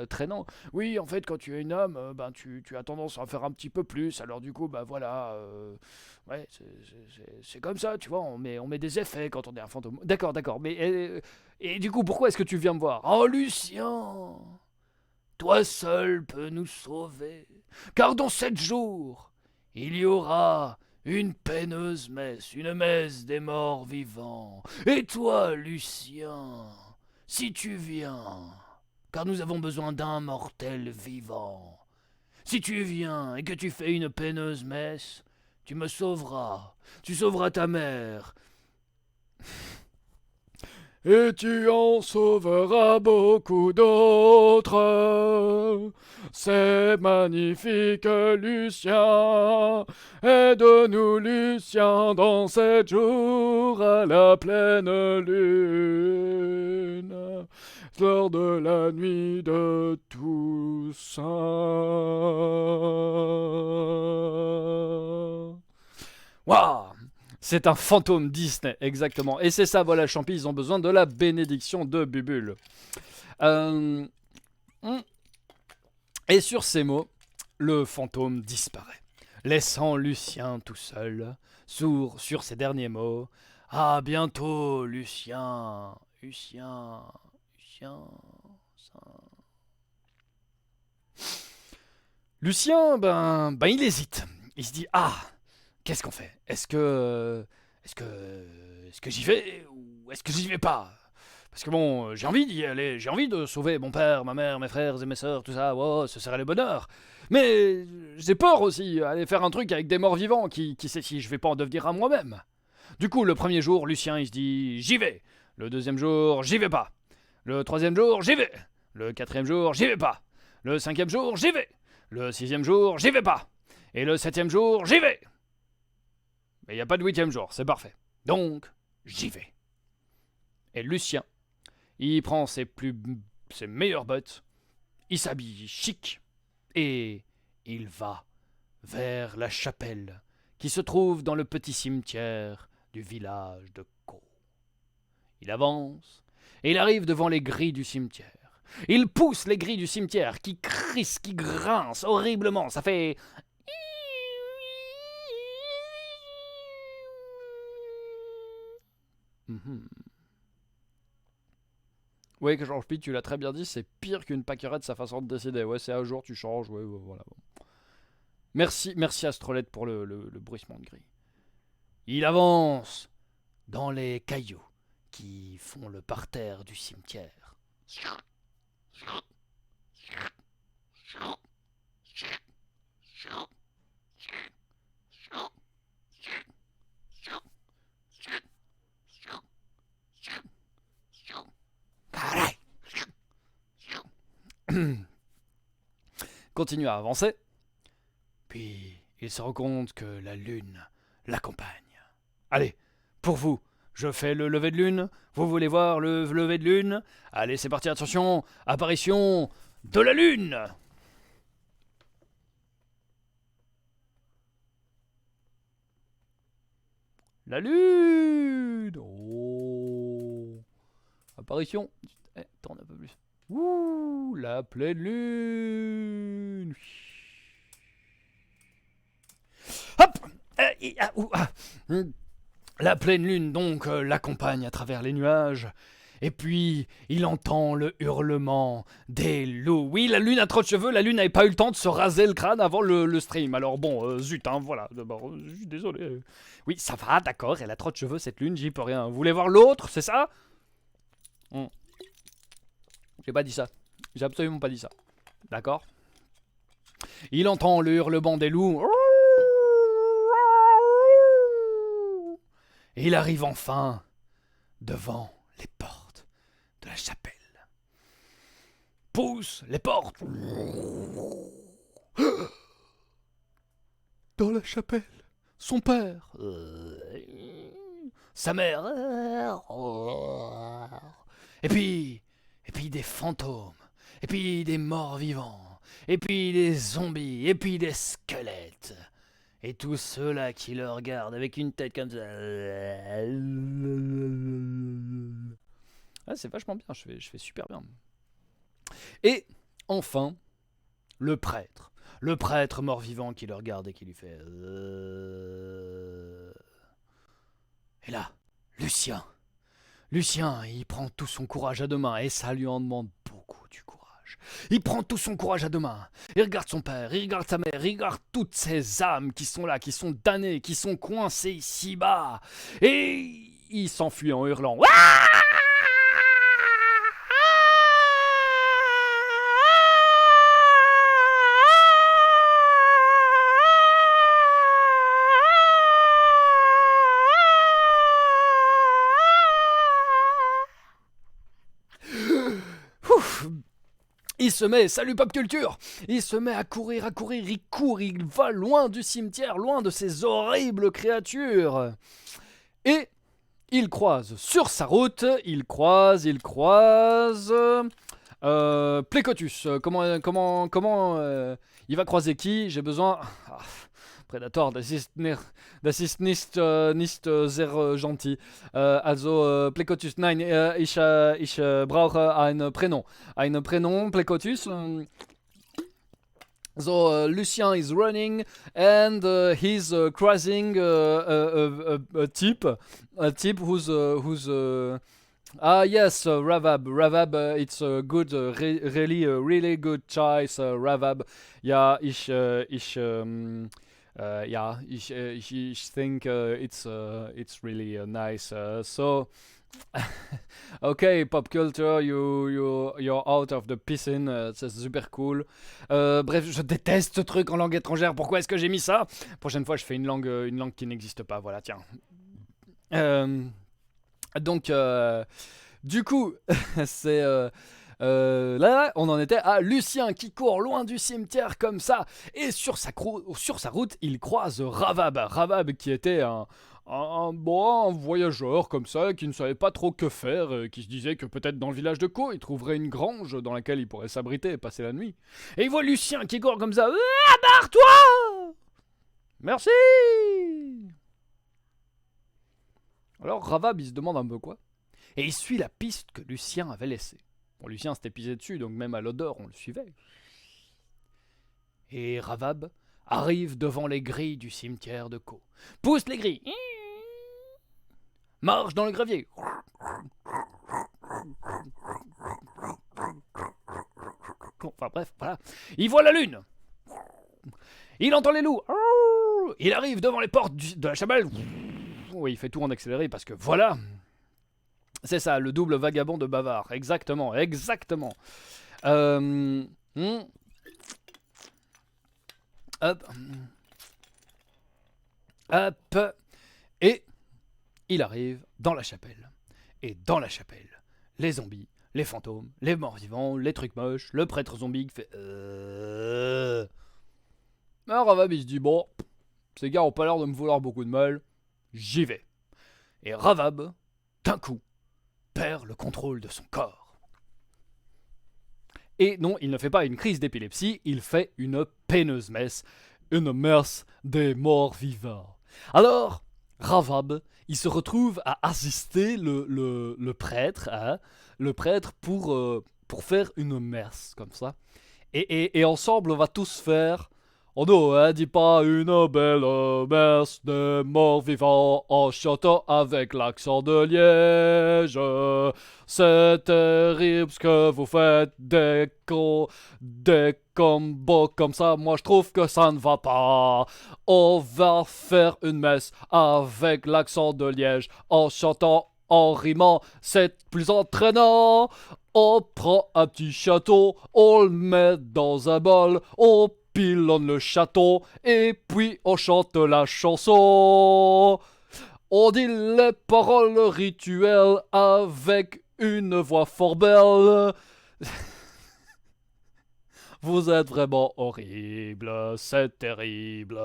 traînants. Oui, en fait, quand tu es une âme, ben, tu as tendance à en faire un petit peu plus. Alors du coup, bah voilà, ouais, c'est comme ça, tu vois. On met des effets quand on est un fantôme. D'accord. Mais et du coup, pourquoi est-ce que tu viens me voir? Oh Lucien, toi seul peux nous sauver, car dans 7 jours, il y aura Une peineuse messe, une messe des morts vivants. Et toi, Lucien, si tu viens, car nous avons besoin d'un mortel vivant. Si tu viens et que tu fais une peineuse messe, tu me sauveras. Tu sauveras ta mère. Et tu en sauveras beaucoup d'autres. C'est magnifique, Lucien. Aide-nous, Lucien, dans 7 jours à la pleine lune, lors de la nuit de Toussaint. Waouh! C'est un fantôme Disney, exactement. Et c'est ça, voilà, Champy, ils ont besoin de la bénédiction de Bubule. Et sur ces mots, le fantôme disparaît, laissant Lucien tout seul, sourd sur ses derniers mots. À bientôt, Lucien. Lucien. Lucien, il hésite. Il se dit, ah, qu'est-ce qu'on fait? Est-ce que j'y vais ou est-ce que j'y vais pas? Parce que bon, j'ai envie d'y aller, j'ai envie de sauver mon père, ma mère, mes frères et mes sœurs, tout ça, wow, ce serait le bonheur. Mais j'ai peur aussi, aller faire un truc avec des morts vivants, qui sait si je vais pas en devenir un moi-même. Du coup, le premier jour, Lucien, il se dit, j'y vais. Le deuxième jour, j'y vais pas. Le troisième jour, j'y vais. Le quatrième jour, j'y vais pas. Le cinquième jour, j'y vais. Le sixième jour, j'y vais pas. Et le septième jour, j'y vais. Mais il n'y a pas de huitième jour, c'est parfait. Donc, j'y vais. Et Lucien, il prend ses meilleures bottes, il s'habille chic, et il va vers la chapelle qui se trouve dans le petit cimetière du village de Caux. Il avance, et il arrive devant les grilles du cimetière. Il pousse les grilles du cimetière qui crissent, qui grincent horriblement. Ça fait... Ouais, que Georges Pitt, tu l'as très bien dit, c'est pire qu'une pâquerette sa façon de décider. Ouais, c'est un jour tu changes, ouais, voilà. Bon. Merci Astrolette pour le bruissement de grille. Il avance dans les cailloux qui font le parterre du cimetière. Continue à avancer, puis il se rend compte que la lune l'accompagne. Allez, pour vous, je fais le lever de lune. Vous voulez voir le lever de lune? Allez, c'est parti, attention, apparition de la lune. La lune. Oh. Apparition. Attends un peu plus. Ouh, la pleine lune. Hop. La pleine lune donc l'accompagne à travers les nuages. Et puis, il entend le hurlement des loups. Oui, la lune a trop de cheveux, la lune n'avait pas eu le temps de se raser le crâne avant le stream. Alors bon, zut, hein, voilà, d'abord, je suis désolé. Oui, ça va, d'accord, elle a trop de cheveux cette lune, j'y peux rien. Vous voulez voir l'autre, c'est ça? J'ai pas dit ça. J'ai absolument pas dit ça. D'accord? Il entend le hurlement des loups. Et il arrive enfin devant les portes de la chapelle. Pousse les portes. Dans la chapelle, son père, sa mère, et puis des fantômes, et puis des morts vivants, et puis des zombies, et puis des squelettes. Et tous ceux-là qui le regardent avec une tête comme ça. Ah, c'est vachement bien, je fais super bien. Et enfin, le prêtre mort-vivant qui le regarde et qui lui fait... Et là, Lucien, il prend tout son courage à deux mains et ça lui en demande beaucoup du courage. courage. Il prend tout son courage à deux mains. Il regarde son père, il regarde sa mère, il regarde toutes ces âmes qui sont là, qui sont damnées, qui sont coincées ici-bas. Et il s'enfuit en hurlant. Il se met, salut pop culture, il se met à courir, il court, il va loin du cimetière, loin de ces horribles créatures. Et il croise sur sa route, il croise Plecotus. Il va croiser qui? J'ai besoin... Predator, das ist nicht sehr gentil. Also, Plecotus, nein, ich brauche ein Prénom, Plecotus. So, Lucien is running and he's crossing a tip who's yes, Ravab. Ravab, it's a good, really good choice, Ravab. Yeah, ich think it's really nice. So, okay, pop culture, you're out of the piscine. C'est super cool. Bref, je déteste ce truc en langue étrangère. Pourquoi est-ce que j'ai mis ça? Prochaine fois, je fais une langue qui n'existe pas. Voilà, tiens. Donc, du coup, c'est... là, on en était à Lucien qui court loin du cimetière comme ça. Et sur sa route, il croise Ravab. Ravab qui était un voyageur comme ça, qui ne savait pas trop que faire, qui se disait que peut-être dans le village de Caux, il trouverait une grange dans laquelle il pourrait s'abriter et passer la nuit. Et il voit Lucien qui court comme ça. Barre-toi! Merci! Alors Ravab, il se demande un peu quoi. Et il suit la piste que Lucien avait laissée. Bon, Lucien s'était pisé dessus, donc même à l'odeur, on le suivait. Et Ravab arrive devant les grilles du cimetière de Caux. Pousse les grilles. Marche dans le gravier. Enfin bref, voilà. Il voit la lune. Il entend les loups. Il arrive devant les portes de la chapelle. Oui, il fait tout en accéléré parce que voilà. C'est ça, le double vagabond de Bavard. Exactement. Hop. Et il arrive dans la chapelle. Et dans la chapelle, les zombies, les fantômes, les morts-vivants, les trucs moches, le prêtre zombie qui fait... Alors Ravab, il se dit, bon, ces gars ont pas l'air de me vouloir beaucoup de mal, j'y vais. Et Ravab, d'un coup, perd le contrôle de son corps. Et non, il ne fait pas une crise d'épilepsie, il fait une peineuse messe, une messe des morts vivants. Alors, Ravab, il se retrouve à assister le prêtre, hein, pour faire une messe, comme ça. Et ensemble, on va tous faire... On ne dit pas une belle messe de morts vivants en chantant avec l'accent de Liège. C'est terrible ce que vous faites, des combos comme ça. Moi je trouve que ça ne va pas. On va faire une messe avec l'accent de Liège en chantant, en rimant, c'est plus entraînant. On prend un petit château, on le met dans un bol, on pilonne le château et puis on chante la chanson. On dit les paroles rituelles avec une voix fort belle. Vous êtes vraiment horrible, c'est terrible.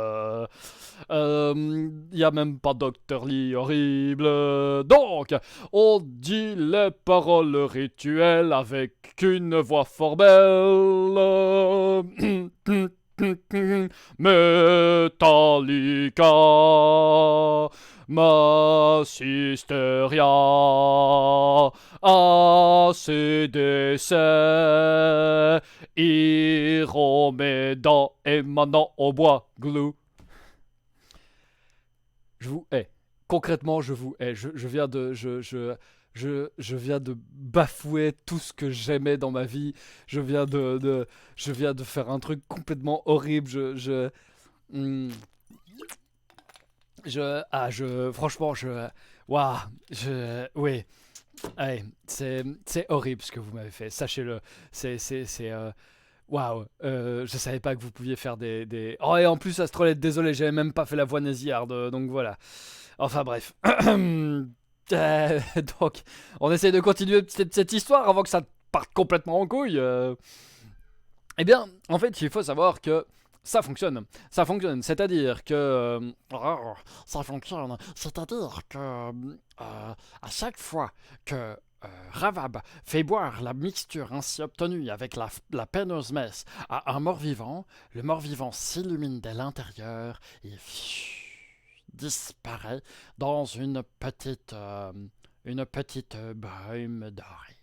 Y a même pas Dr. Lee horrible. Donc, on dit les paroles rituelles avec une voix fort belle. Metallica, Massisteria, AC/DC, Iron Maiden et maintenant on boit glue. Je vous hais. Concrètement, je vous hais. Je viens de... je viens de bafouer tout ce que j'aimais dans ma vie. Je viens de faire un truc complètement horrible. Hmm, franchement, waouh, oui. Ouais, c'est horrible ce que vous m'avez fait, sachez-le. Waouh, je savais pas que vous pouviez faire des... Oh, et en plus, Astrolette, désolé, j'avais même pas fait la voix nasillarde, donc voilà. Enfin bref. Donc, on essaie de continuer cette histoire avant que ça parte complètement en couille. Eh bien, en fait, il faut savoir que ça fonctionne. Ça fonctionne, c'est-à-dire que... ça fonctionne, c'est-à-dire que... à chaque fois que Ravab fait boire la mixture ainsi obtenue avec la peineuse messe à un mort-vivant, le mort-vivant s'illumine de l'intérieur et disparaît dans une petite brume dorée.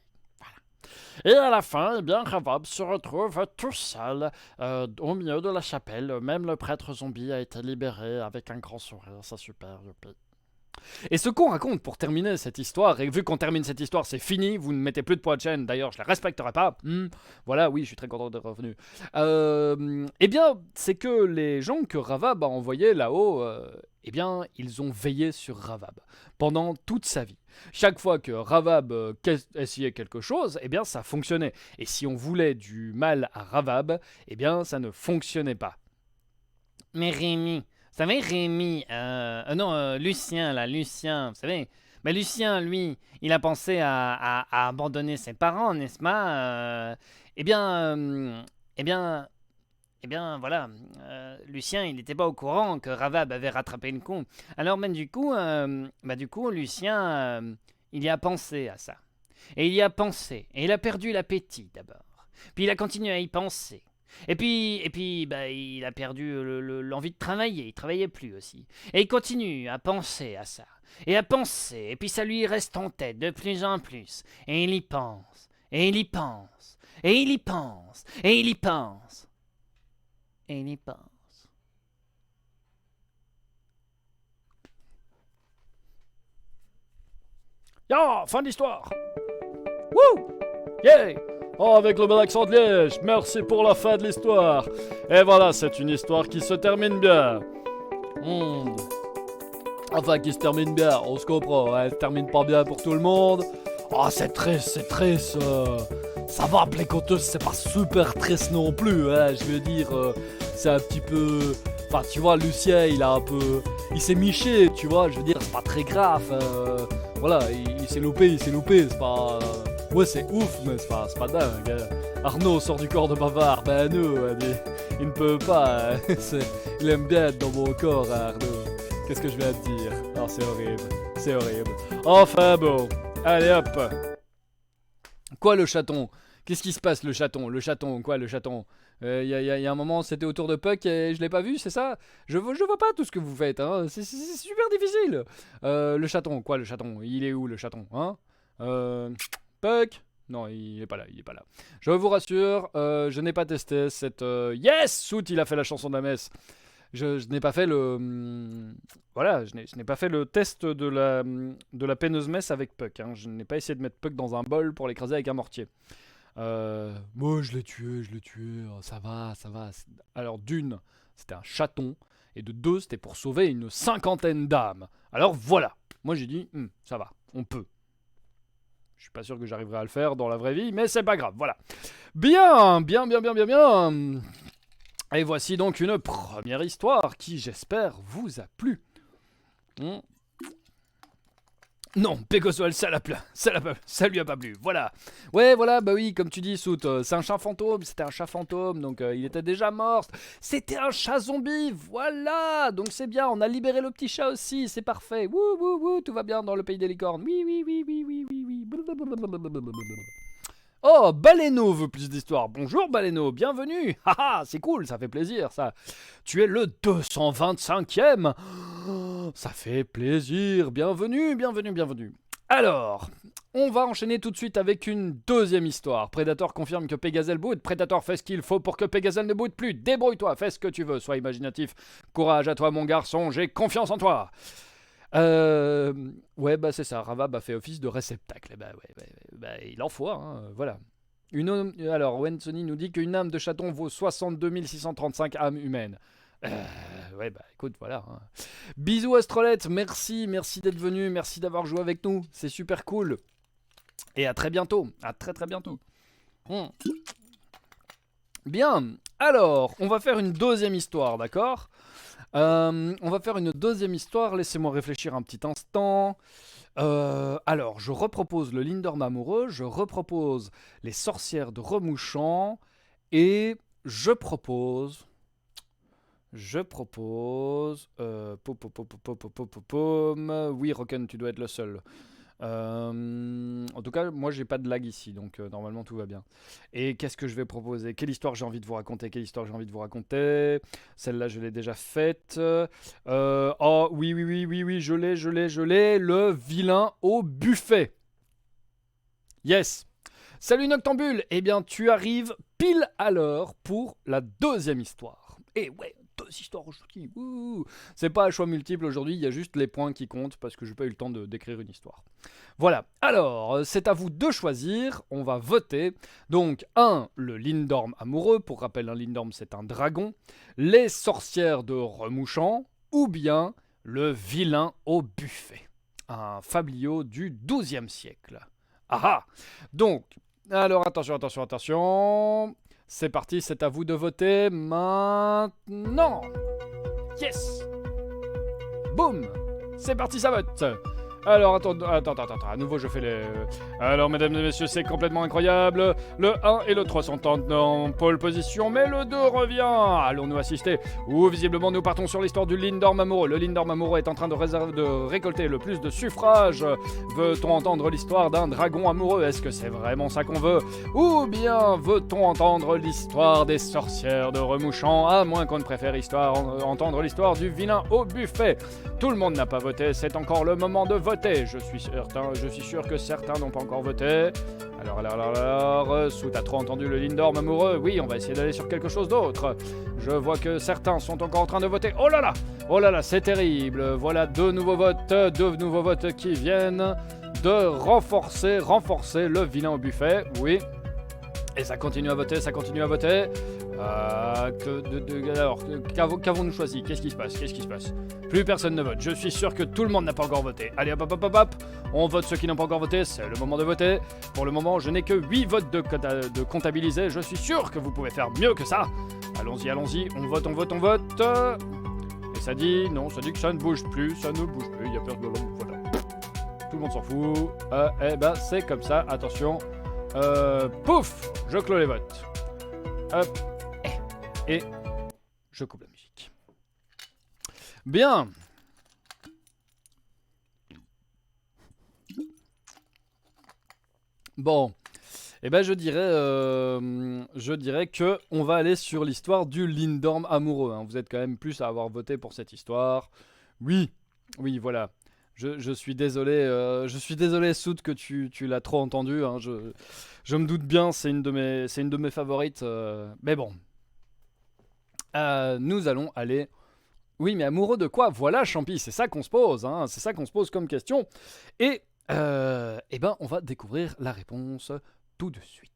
Et à la fin, eh bien, Ravab se retrouve tout seul au milieu de la chapelle. Même le prêtre zombie a été libéré avec un grand sourire. C'est super, youpi. Et ce qu'on raconte pour terminer cette histoire, et vu qu'on termine cette histoire, c'est fini, vous ne mettez plus de poids de chaîne, d'ailleurs je ne la respecterai pas. Voilà, oui, je suis très content d'être revenu. Eh bien, c'est que les gens que Ravab a envoyés là-haut, eh bien, ils ont veillé sur Ravab pendant toute sa vie. Chaque fois que Ravab essayait quelque chose, eh bien, ça fonctionnait. Et si on voulait du mal à Ravab, eh bien, ça ne fonctionnait pas. Mais Rémi... Vous savez, Rémi, Lucien, Lucien, vous savez, mais Lucien, lui, il a pensé à abandonner ses parents, n'est-ce pas voilà, Lucien, il n'était pas au courant que Ravab avait rattrapé le coup. Alors, du coup, Lucien, il y a pensé à ça. Et il y a pensé, et il a perdu l'appétit d'abord. Puis il a continué à y penser. Et puis, il a perdu l'envie de travailler, il travaillait plus aussi. Et il continue à penser à ça, et à penser, et puis ça lui reste en tête de plus en plus. Et il y pense, et il y pense, et il y pense, et il y pense, et il y pense. Ya, fin de l'histoire. Wouh! Yeah! Oh, avec le bon accent de Liège, merci pour la fin de l'histoire. Et voilà, c'est une histoire qui se termine bien. Enfin, qui se termine bien, on se comprend, elle se termine pas bien pour tout le monde. Oh, c'est triste. Ça va, Plécoteuse, c'est pas super triste non plus, hein. Je veux dire, c'est un petit peu... Enfin, tu vois, Lucien, il s'est miché, tu vois, je veux dire, c'est pas très grave. Voilà, il s'est loupé, c'est pas... Ouais, c'est ouf, mais c'est pas dingue. Hein. Arnaud sort du corps de Bavard. Ben non, il ne peut pas. Hein. Il aime bien être dans mon corps, Arnaud. Qu'est-ce que je viens de dire? Oh, c'est horrible. Enfin bon, allez hop. Quoi le chaton? Qu'est-ce qui se passe le chaton? Quoi le chaton? Il y a un moment, c'était autour de Puck et je l'ai pas vu, c'est ça? Je vois pas tout ce que vous faites, hein. C'est super difficile. Le chaton, quoi le chaton? Il est où le chaton, hein? Puck? Non, il est pas là. Je vous rassure, je n'ai pas testé cette... Yes! Soot, il a fait la chanson de la messe. Je n'ai pas fait le... Voilà, je n'ai pas fait le test de la peineuse messe avec Puck. Hein. Je n'ai pas essayé de mettre Puck dans un bol pour l'écraser avec un mortier. Moi, je l'ai tué. Oh, ça va. Alors, d'une, c'était un chaton. Et de deux, c'était pour sauver une 50aine d'âmes. Alors, voilà. Moi, j'ai dit, ça va, on peut. Je suis pas sûr que j'arriverai à le faire dans la vraie vie, mais c'est pas grave, voilà. Bien. Et voici donc une première histoire qui, j'espère, vous a plu. Non, Pégosol, ça lui a pas plu, voilà. Ouais, voilà, bah oui, comme tu dis, Soot, c'est un chat fantôme, c'était un chat fantôme, donc il était déjà mort. C'était un chat zombie, voilà. Donc c'est bien, on a libéré le petit chat aussi, c'est parfait. Wouh, tout va bien dans le pays des licornes. Oui. Oh, Baleineau veut plus d'histoire. Bonjour Baleineau, bienvenue. Haha, c'est cool, ça fait plaisir ça. Tu es le 225e. Oh, ça fait plaisir, bienvenue. Alors, on va enchaîner tout de suite avec une deuxième histoire. Predator confirme que Pegazel boude. Predator fait ce qu'il faut pour que Pegazel ne boude plus. Débrouille-toi, fais ce que tu veux, sois imaginatif. Courage à toi mon garçon, j'ai confiance en toi. Ouais, bah c'est ça, Ravab a fait office de réceptacle. Bah ouais, bah, il en faut, hein, voilà. Alors, Wensony nous dit qu'une âme de chaton vaut 62 635 âmes humaines. Ouais, bah écoute, voilà. Hein. Bisous Astrolette, merci d'être venu, merci d'avoir joué avec nous, c'est super cool. Et à très bientôt, à très bientôt. Bien, alors, on va faire une deuxième histoire, d'accord? On va faire une deuxième histoire, laissez-moi réfléchir un petit instant. Alors, je repropose le Lindorm amoureux, je repropose les sorcières de Remouchant, et je propose... Oui, Rocken, tu dois être le seul. En tout cas, moi j'ai pas de lag ici, donc normalement tout va bien. Et qu'est-ce que je vais proposer? Quelle histoire j'ai envie de vous raconter? Celle-là, je l'ai déjà faite. Oh, oui, je l'ai. Le vilain au buffet. Yes. Salut Noctambule. Eh bien, tu arrives pile à l'heure pour la deuxième histoire. Et ouais, deux histoires aujourd'hui. C'est pas un choix multiple aujourd'hui, il y a juste les points qui comptent parce que j'ai pas eu le temps d'écrire une histoire. Voilà, alors c'est à vous de choisir, on va voter. Donc 1, le Lindorm amoureux, pour rappel un Lindorm c'est un dragon, les sorcières de Remouchant, ou bien le vilain au buffet, un fabliau du XIIe siècle. Ah. Donc, alors attention. C'est parti, c'est à vous de voter maintenant. Yes. Boum. C'est parti, ça vote. Alors, attends, à nouveau je fais les... Alors, mesdames et messieurs, c'est complètement incroyable. Le 1 et le 3 sont en pole position, mais le 2 revient. Allons-nous assister? Ou visiblement, nous partons sur l'histoire du Lindorm amoureux. Le Lindorm amoureux est en train de récolter le plus de suffrages. Veut-on entendre l'histoire d'un dragon amoureux? Est-ce que c'est vraiment ça qu'on veut? Ou bien veut-on entendre l'histoire des sorcières de Remouchant? À moins qu'on ne préfère entendre l'histoire du vilain au buffet. Tout le monde n'a pas voté, c'est encore le moment de voter. Je suis sûr que certains n'ont pas encore voté. Alors, Sou, t'as trop entendu le Lindorm amoureux? Oui, on va essayer d'aller sur quelque chose d'autre. Je vois que certains sont encore en train de voter. Oh là là, c'est terrible. Voilà deux nouveaux votes qui viennent de renforcer le vilain au buffet. Oui. Et ça continue à voter. Alors, qu'avons-nous choisi? Qu'est-ce qui se passe? Plus personne ne vote. Je suis sûr que tout le monde n'a pas encore voté. Allez, hop. On vote ceux qui n'ont pas encore voté. C'est le moment de voter. Pour le moment, je n'ai que 8 votes de comptabilisés. Je suis sûr que vous pouvez faire mieux que ça. Allons-y. On vote. Et ça dit que ça ne bouge plus. Il y a peur de voilà. Tout le monde s'en fout. Eh ben, c'est comme ça. Attention. Pouf! Je clôt les votes. Hop. Et je coupe la musique. Bien. Bon. Eh ben je dirais que on va aller sur l'histoire du Lindorm amoureux. Hein. Vous êtes quand même plus à avoir voté pour cette histoire. Oui, voilà. Je suis désolé, Soud, que tu l'as trop entendu. Hein. Je me doute bien, c'est une de mes favorites. Mais bon, nous allons aller. Oui, mais amoureux de quoi? Voilà, Champi, c'est ça qu'on se pose. Hein. C'est ça qu'on se pose comme question. Et eh ben, on va découvrir la réponse tout de suite.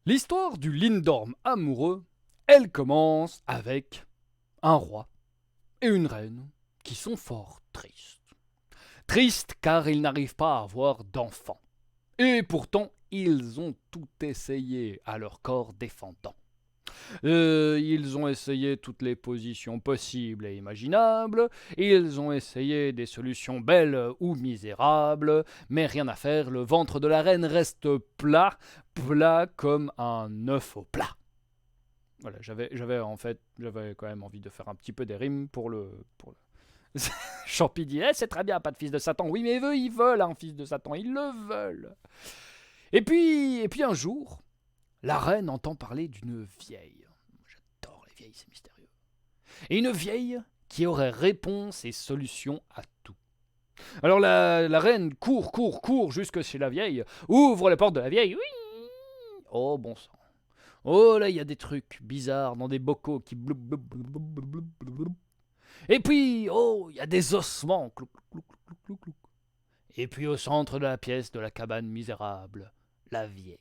L'histoire du Lindorm amoureux, elle commence avec un roi et une reine qui sont fort tristes. Tristes car ils n'arrivent pas à avoir d'enfants. Et pourtant, ils ont tout essayé à leur corps défendant. Ils ont essayé toutes les positions possibles et imaginables, ils ont essayé des solutions belles ou misérables, mais rien à faire, le ventre de la reine reste plat comme un œuf au plat. Voilà, j'avais quand même envie de faire un petit peu des rimes pour le... Champi dit, c'est très bien, pas de fils de Satan. Oui, mais ils veulent un fils de Satan, ils le veulent. Et puis un jour, la reine entend parler d'une vieille. J'adore les vieilles, c'est mystérieux. Et une vieille qui aurait réponse et solution à tout. Alors la reine court jusque chez la vieille, ouvre les portes de la vieille. Oui. Oh bon sang. Oh là, il y a des trucs bizarres dans des bocaux qui Et puis, oh, il y a des ossements. Clouc, clouc, clouc, clouc, clouc, clouc. Et puis au centre de la pièce de la cabane misérable, la vieille.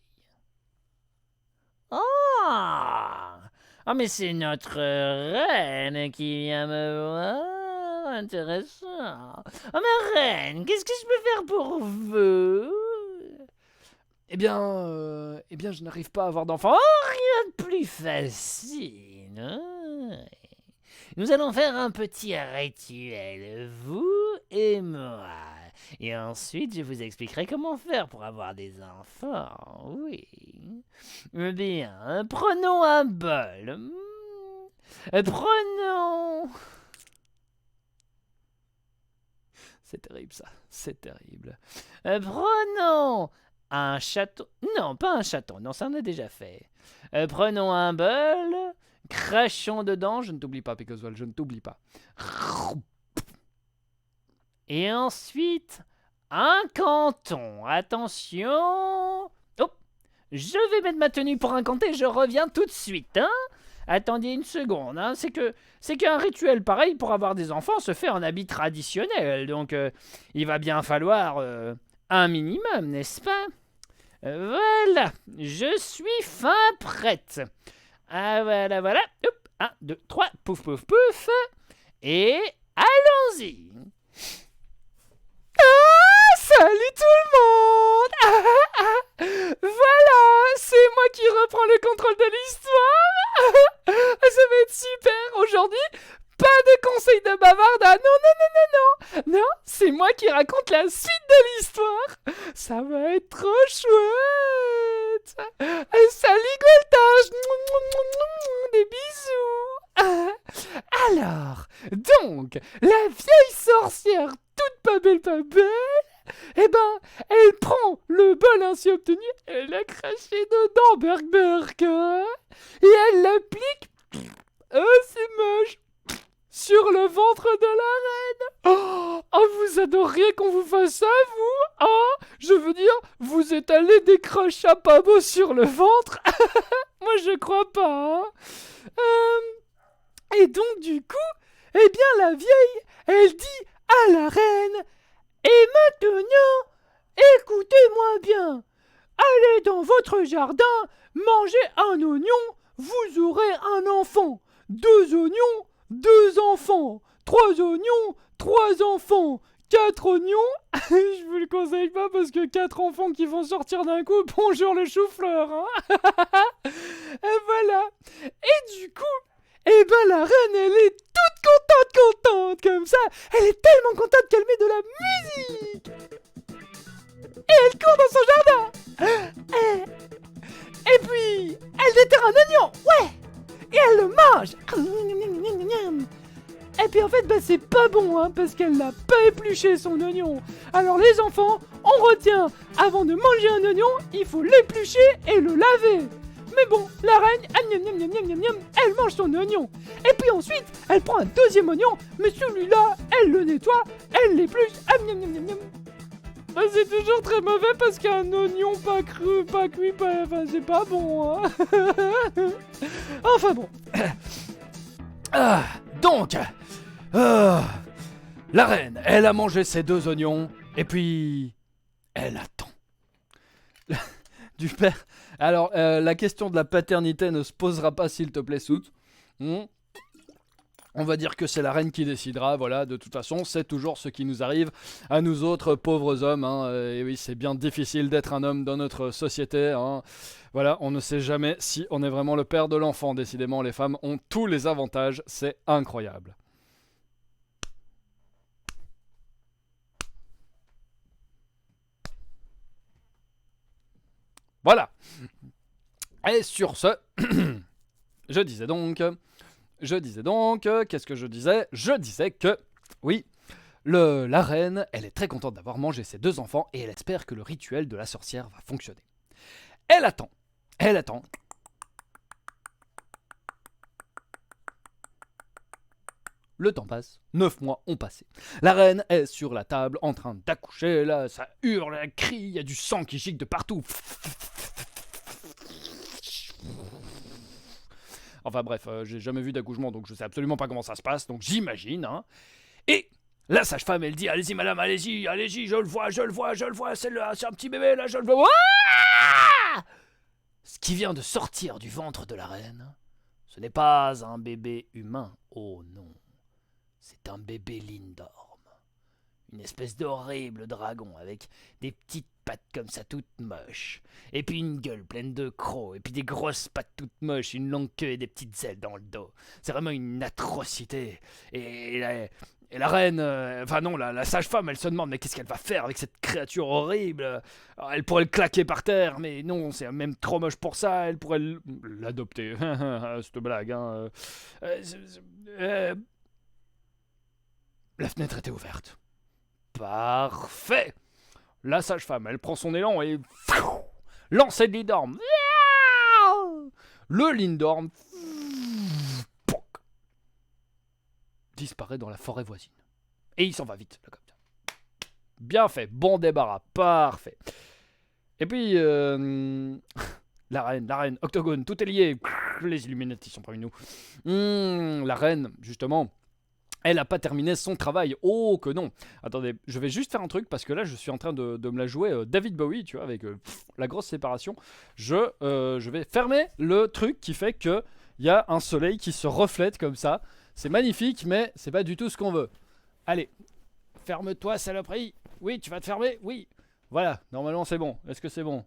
Ah, ah mais c'est notre reine qui vient me voir. Intéressant. Ah, ma reine, qu'est-ce que je peux faire pour vous? Eh bien, je n'arrive pas à avoir d'enfant. Oh, rien de plus facile. Hein. Nous allons faire un petit rituel, vous et moi. Et ensuite, je vous expliquerai comment faire pour avoir des enfants. Oui. Eh bien, prenons un bol. Prenons... C'est terrible ça, c'est terrible. Prenons un château... Non, pas un château, non, ça on a déjà fait. Prenons un bol, crachons dedans, je ne t'oublie pas, Picoswall, je ne t'oublie pas. Et ensuite, un canton. Attention. Oh, je vais mettre ma tenue pour incanter, je reviens tout de suite, hein. Attendez une seconde, hein. C'est qu'un rituel pareil pour avoir des enfants se fait en habit traditionnel, donc il va bien falloir un minimum, n'est-ce pas? Voilà, je suis fin prête. Ah voilà, voilà. Hop, 1, 2, 3, pouf, pouf, pouf. Et allons-y. Ah, salut tout le monde. Voilà, c'est moi qui reprends le contrôle de l'histoire. Ça va être super aujourd'hui. Pas de conseils de bavarda. Non. Non, c'est moi qui raconte la suite de l'histoire. Ça va être trop chouette. Salut Goltage. Des bisous. Alors, donc, la vieille sorcière toute pas belle, eh ben, elle prend le bol ainsi obtenu, elle l'a craché dedans, Berg, et elle l'applique, oh c'est moche, sur le ventre de la reine. Oh, vous adoreriez qu'on vous fasse ça, vous? Oh, je veux dire, vous étalez des crachats pas beaux sur le ventre? Moi, je crois pas, hein. Et donc, du coup, eh bien, la vieille, elle dit à la reine... Et maintenant, écoutez-moi bien. Allez dans votre jardin, mangez un oignon, vous aurez un enfant. 2 oignons, 2 enfants. 3 oignons, 3 enfants. 4 oignons, je vous le conseille pas parce que 4 enfants qui vont sortir d'un coup, bonjour le chou-fleur. Hein. Et voilà. Et du coup, eh ben la reine, elle est toute contente comme ça. Elle est tellement contente qu'elle met de la musique. Et elle court dans son jardin. Et puis, elle déterre un oignon. Ouais. Et elle le mange. Et puis en fait, bah, c'est pas bon, hein, parce qu'elle n'a pas épluché son oignon. Alors les enfants, on retient, avant de manger un oignon, il faut l'éplucher et le laver. Mais bon, la reine, elle mange son oignon. Et puis ensuite, elle prend un 2e oignon, mais celui-là, elle le nettoie, elle l'épluche. Bah, c'est toujours très mauvais parce qu'un oignon pas cru, pas cuit, enfin, c'est pas bon. Hein. Enfin bon. Donc, la reine, elle a mangé ses 2 oignons, et puis, elle attend. Du père. Alors, la question de la paternité ne se posera pas, s'il te plaît, Soot. On va dire que c'est la reine qui décidera, voilà, de toute façon, c'est toujours ce qui nous arrive à nous autres pauvres hommes, hein, et oui, c'est bien difficile d'être un homme dans notre société, hein. Voilà, on ne sait jamais si on est vraiment le père de l'enfant, décidément, les femmes ont tous les avantages, c'est incroyable. Voilà. Et sur ce, je disais donc, qu'est-ce que je disais? Je disais que, oui, la reine, elle est très contente d'avoir mangé ses 2 enfants et elle espère que le rituel de la sorcière va fonctionner. Elle attend. Le temps passe, 9 mois ont passé. La reine est sur la table en train d'accoucher, là, ça hurle, elle crie, il y a du sang qui gicle de partout. Enfin bref, j'ai jamais vu d'accouchement, donc je sais absolument pas comment ça se passe, donc j'imagine, hein. Et la sage-femme, elle dit, allez-y madame, allez-y, allez-y, je le vois, c'est un petit bébé là, je le vois. Ouah, ce qui vient de sortir du ventre de la reine, ce n'est pas un bébé humain, oh non, c'est un bébé Lindorm. Une espèce d'horrible dragon avec des petites pattes comme ça toutes moches. Et puis une gueule pleine de crocs. Et puis des grosses pattes toutes moches, une longue queue et des petites ailes dans le dos. C'est vraiment une atrocité. Et la reine, enfin non, la sage-femme, elle se demande mais qu'est-ce qu'elle va faire avec cette créature horrible. Alors, elle pourrait le claquer par terre, mais non, c'est même trop moche pour ça. Elle pourrait l'adopter. Cette blague, hein. La fenêtre était ouverte. Parfait. La sage-femme, elle prend son élan et lancer de Lindorm. Le Lindorm disparaît dans la forêt voisine. Et il s'en va vite, là, comme ça. Bien fait, bon débarras, parfait. Et puis, la reine, Octogone, tout est lié. Les Illuminati sont parmi nous. La reine, justement, elle n'a pas terminé son travail. Oh que non. Attendez, je vais juste faire un truc parce que là je suis en train de me la jouer David Bowie, tu vois, avec la grosse séparation. Je vais fermer le truc qui fait que il y a un soleil qui se reflète comme ça. C'est magnifique, mais c'est pas du tout ce qu'on veut. Allez, ferme-toi, saloperie. Oui, tu vas te fermer. Oui. Voilà, normalement c'est bon. Est-ce que c'est bon?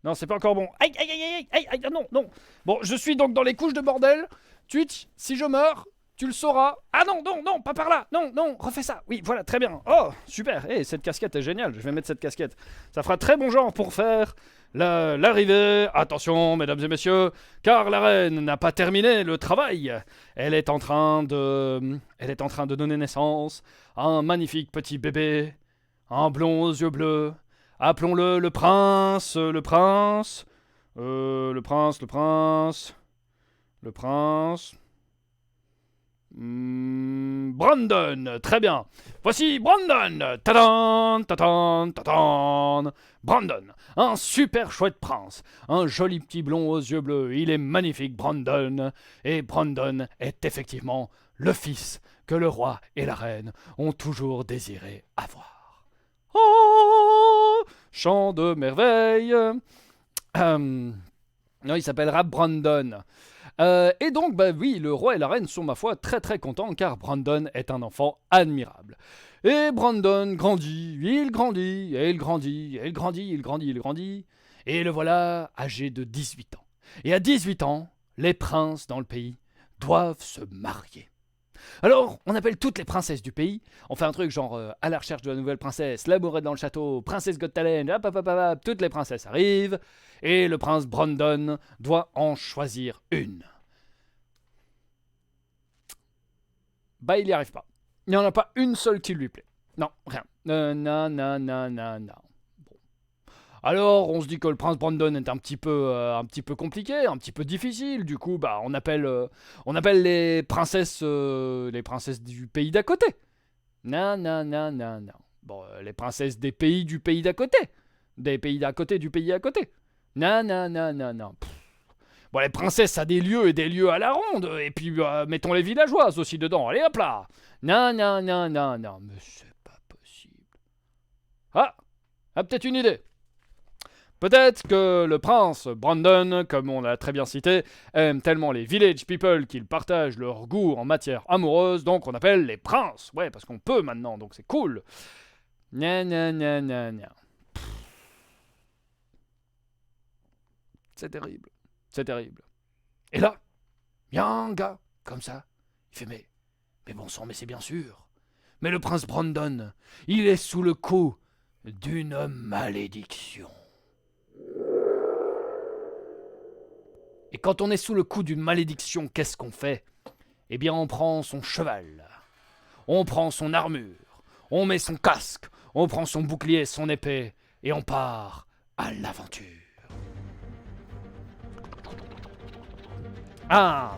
Non, c'est pas encore bon. Aïe, aïe, aïe, aïe, aïe, aïe, non, non. Bon, je suis donc dans les couches de bordel. Twitch, si je meurs, tu le sauras. Ah non, non, non, pas par là. Non, non, refais ça. Oui, voilà, très bien. Oh, super. Eh, cette casquette est géniale. Je vais mettre cette casquette. Ça fera très bon genre pour faire l'arrivée. Attention, mesdames et messieurs, car la reine n'a pas terminé le travail. Elle est en train de donner naissance à un magnifique petit bébé, un blond aux yeux bleus. Appelons-le le prince. Le prince. Brandon, très bien. Voici Brandon. Tadan, tadan, tadan. Brandon, un super chouette prince. Un joli petit blond aux yeux bleus. Il est magnifique, Brandon. Et Brandon est effectivement le fils que le roi et la reine ont toujours désiré avoir. Oh, chant de merveille. Non, il s'appellera Brandon. Et donc, bah oui, le roi et la reine sont, ma foi, très très contents car Brandon est un enfant admirable. Et Brandon grandit, il grandit, et il grandit, et il grandit, il grandit, il grandit. Et le voilà âgé de 18 ans. Et à 18 ans, les princes dans le pays doivent se marier. Alors, on appelle toutes les princesses du pays. On fait un truc genre à la recherche de la nouvelle princesse, l'amour est dans le château, princesse Got Talent, hop, hop, hop, hop, toutes les princesses arrivent. Et le prince Brandon doit en choisir une. Bah, il n'y arrive pas. Il n'y en a pas une seule qui lui plaît. Non, rien. Non. Bon. Alors, on se dit que le prince Brandon est un petit peu compliqué, un petit peu difficile. Du coup, bah, on appelle les princesses du pays d'à côté. Non. Bon, les princesses des pays du pays d'à côté. Des pays d'à côté du pays à côté. Non. Bon, les princesses a des lieux et des lieux à la ronde. Et puis, mettons les villageoises aussi dedans. Allez, hop là. Non. Mais c'est pas possible. Ah, peut-être une idée. Peut-être que le prince Brandon, comme on l'a très bien cité, aime tellement les village people qu'ils partagent leur goût en matière amoureuse, donc on appelle les princes. Ouais, parce qu'on peut maintenant, donc c'est cool. Non. C'est terrible. Et là, il y a un gars, comme ça, il fait mais bon sang, mais c'est bien sûr. Mais le prince Brandon, il est sous le coup d'une malédiction. Et quand on est sous le coup d'une malédiction, qu'est-ce qu'on fait? Eh bien, on prend son cheval, on prend son armure, on met son casque, on prend son bouclier, son épée, et on part à l'aventure. Ah,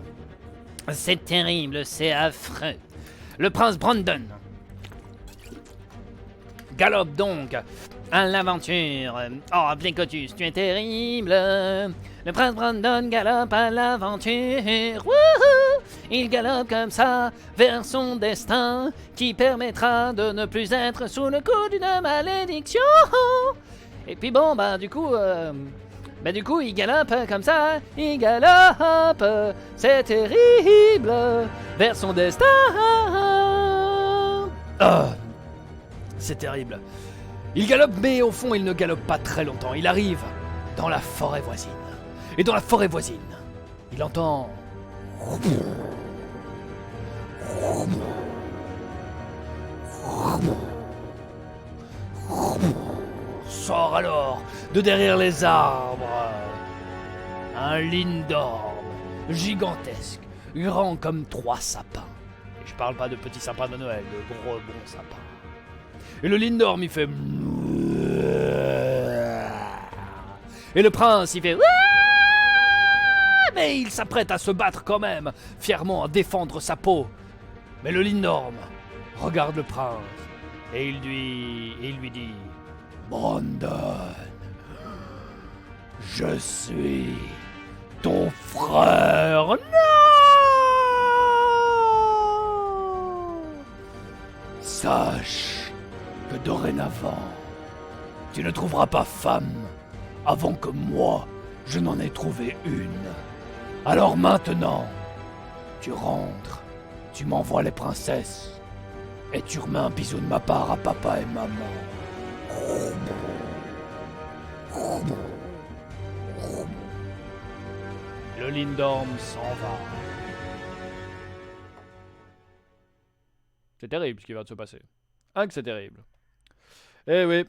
c'est terrible, c'est affreux. Le prince Brandon galope donc À l'aventure. Oh, Blincotus, tu es terrible. Le prince Brandon galope à l'aventure. Wouhou! Il galope comme ça vers son destin qui permettra de ne plus être sous le coup d'une malédiction. Et puis bon, du coup, il galope comme ça. Il galope, c'est terrible, vers son destin. Oh, c'est terrible. Il galope, mais au fond, il ne galope pas très longtemps. Il arrive dans la forêt voisine. Et dans la forêt voisine, il entend... Sort alors, de derrière les arbres, un lindorm gigantesque, grand comme 3 sapins. Et je parle pas de petits sapins de Noël, de gros bons sapins. Et le lindorm, il fait... Et le prince, il fait... Mais il s'apprête à se battre quand même, fièrement à défendre sa peau. Mais le lindorm regarde le prince et il lui dit... Brandon, je suis ton frère. Non! Sache que dorénavant, tu ne trouveras pas femme avant que moi, je n'en ai trouvé une. Alors maintenant, tu rentres, tu m'envoies les princesses et tu remets un bisou de ma part à papa et maman. Le lindorm s'en va. C'est terrible ce qui va se passer. Ah que c'est terrible. Eh oui.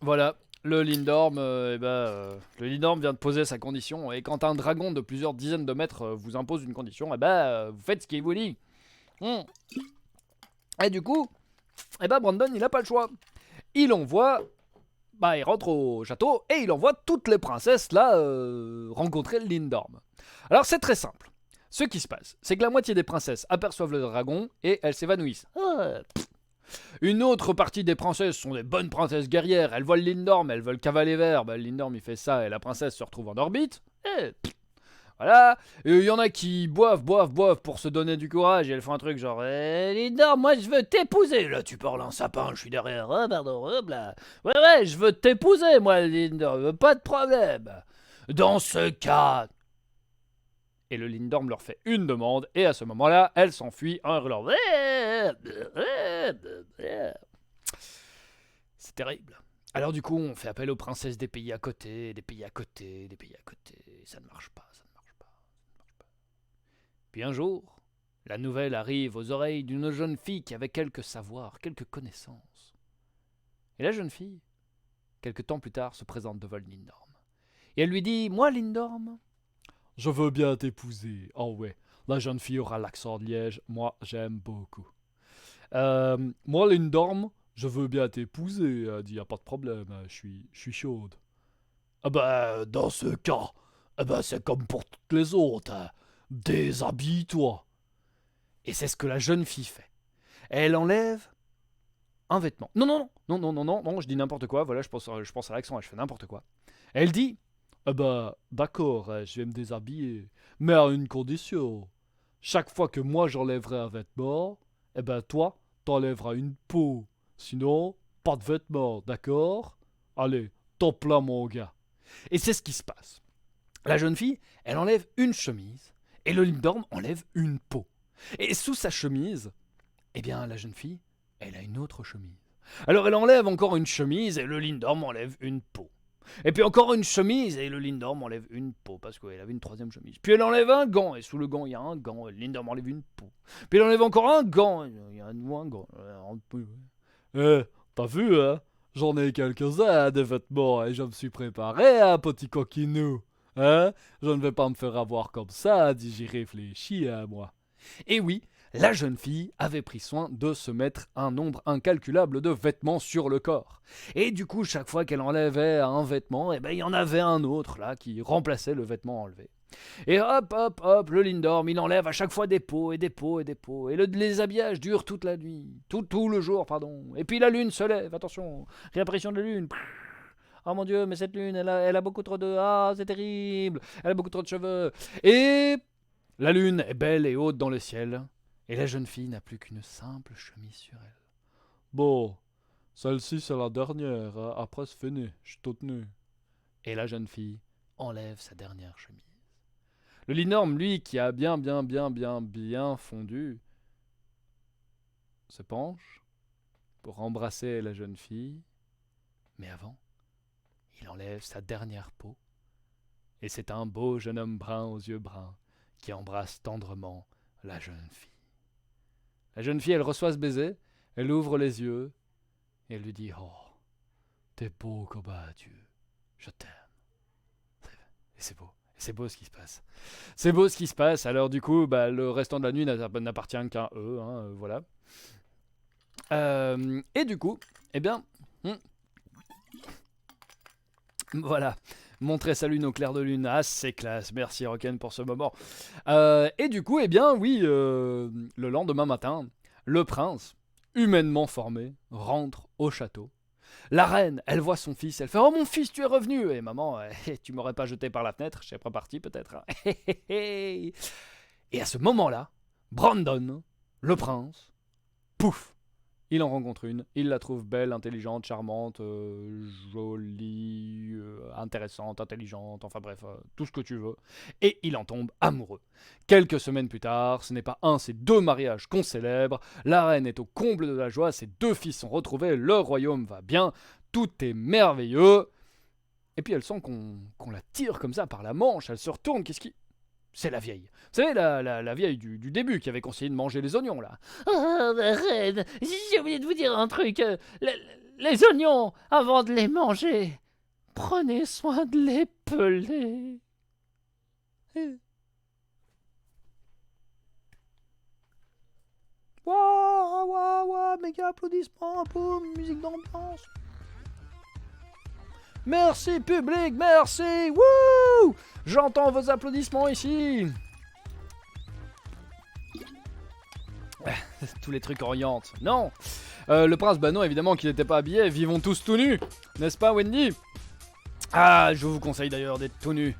Voilà. Le lindorm, le lindorm vient de poser sa condition. Et quand un dragon de plusieurs dizaines de mètres vous impose une condition, vous faites ce qu'il vous dit. Et du coup, Brandon, il n'a pas le choix. Il envoie... il rentre au château et il envoie toutes les princesses là rencontrer le lindorm. Alors c'est très simple. Ce qui se passe, c'est que la moitié des princesses aperçoivent le dragon et elles s'évanouissent. Une autre partie des princesses sont des bonnes princesses guerrières. Elles voient le lindorm, elles veulent cavaler vert. Le lindorm il fait ça et la princesse se retrouve en orbite. Et voilà. Il y en a qui boivent pour se donner du courage et elles font un truc genre lindorm, moi je veux t'épouser. Là tu parles en sapin, je suis derrière. Ouais, je veux t'épouser moi lindorm, pas de problème. Dans ce cas... Et le lindorm leur fait une demande et à ce moment-là, elles s'enfuient en hurlant. C'est terrible. Alors du coup, on fait appel aux princesses des pays à côté. Ça ne marche pas. Puis un jour, la nouvelle arrive aux oreilles d'une jeune fille qui avait quelques savoirs, quelques connaissances. Et la jeune fille, quelque temps plus tard, se présente devant le lindorm. Et elle lui dit, moi lindorm, je veux bien t'épouser. Oh ouais, la jeune fille aura l'accent de Liège, moi j'aime beaucoup. Moi lindorm, je veux bien t'épouser. Elle dit, y a pas de problème, je suis chaude. Dans ce cas, c'est comme pour toutes les autres. Déshabille-toi. Et c'est ce que la jeune fille fait. Elle enlève un vêtement. Non, je dis n'importe quoi. Voilà, je pense à l'accent et je fais n'importe quoi. Elle dit, d'accord, je vais me déshabiller, mais à une condition. Chaque fois que moi j'enlèverai un vêtement, toi, t'enlèveras une peau. Sinon, pas de vêtements, d'accord? Allez, top là mon gars. Et c'est ce qui se passe. La jeune fille, elle enlève une chemise, et le lindorm enlève une peau. Et sous sa chemise, la jeune fille, elle a une autre chemise. Alors elle enlève encore une chemise, et le lindorm enlève une peau. Et puis encore une chemise, et le lindorm enlève une peau, parce qu'elle avait une troisième chemise. Puis elle enlève un gant, et sous le gant, il y a un gant, et le lindorm enlève une peau. Puis elle enlève encore un gant, il y a un gant. T'as vu, hein? J'en ai quelques-uns, des vêtements, et je me suis préparé, petit coquinou. Hein? Je ne vais pas me faire avoir comme ça, j'y réfléchis, moi. Et oui, la jeune fille avait pris soin de se mettre un nombre incalculable de vêtements sur le corps. Et du coup, chaque fois qu'elle enlevait un vêtement, il y en avait un autre là qui remplaçait le vêtement enlevé. Et hop, hop, hop, le Lindorm, il enlève à chaque fois des pots et des pots et des pots. Et les habillages durent toute la nuit. Tout le jour, pardon. Et puis la lune se lève, attention. Réapparition de la lune. Oh mon Dieu, mais cette lune, elle a beaucoup trop de... Ah, c'est terrible. Elle a beaucoup trop de cheveux. Et la lune est belle et haute dans le ciel. Et la jeune fille n'a plus qu'une simple chemise sur elle. Bon, celle-ci c'est la dernière. Hein. Après c'est fini, je suis toute nue. Et la jeune fille enlève sa dernière chemise. Le Lindorm, lui, qui a bien fondu, se penche pour embrasser la jeune fille. Mais avant, il enlève sa dernière peau. Et c'est un beau jeune homme brun aux yeux bruns qui embrasse tendrement la jeune fille. La jeune fille, elle reçoit ce baiser, elle ouvre les yeux et elle lui dit « Oh, t'es beau comme un Dieu, je t'aime. » Et c'est beau. C'est beau ce qui se passe. C'est beau ce qui se passe. Alors du coup, le restant de la nuit n'appartient qu'à eux. Hein, voilà. Et du coup, eh bien... voilà. Montrer sa lune au clair de lune. Ah, c'est classe. Merci Rocken pour ce moment. Et du coup, eh bien, oui, le lendemain matin, le prince, humainement formé, rentre au château. La reine, elle voit son fils, elle fait « Oh mon fils, tu es revenu !» Et maman, tu m'aurais pas jeté par la fenêtre, je serais pas parti peut-être. Et à ce moment-là, Brandon, le prince, pouf, il en rencontre une, il la trouve belle, intelligente, charmante, jolie, intéressante, intelligente, enfin bref, tout ce que tu veux. Et il en tombe amoureux. Quelques semaines plus tard, ce n'est pas un, c'est 2 mariages qu'on célèbre. La reine est au comble de la joie, ses 2 fils sont retrouvés, le royaume va bien, tout est merveilleux. Et puis elle sent qu'on la tire comme ça par la manche, elle se retourne, qu'est-ce qui... C'est la vieille. Vous savez, la vieille du début qui avait conseillé de manger les oignons, là. Oh, ma reine, j'ai oublié de vous dire un truc. Les oignons, avant de les manger, prenez soin de les peler. Waouh, waouh, waouh, méga applaudissements, boum, musique d'ambiance. Merci public, merci, wouh! J'entends vos applaudissements ici. Tous les trucs orientent. Non. Le prince, non, évidemment qu'il n'était pas habillé. Vivons tous tout nus. N'est-ce pas, Wendy? Ah, je vous conseille d'ailleurs d'être tout nus.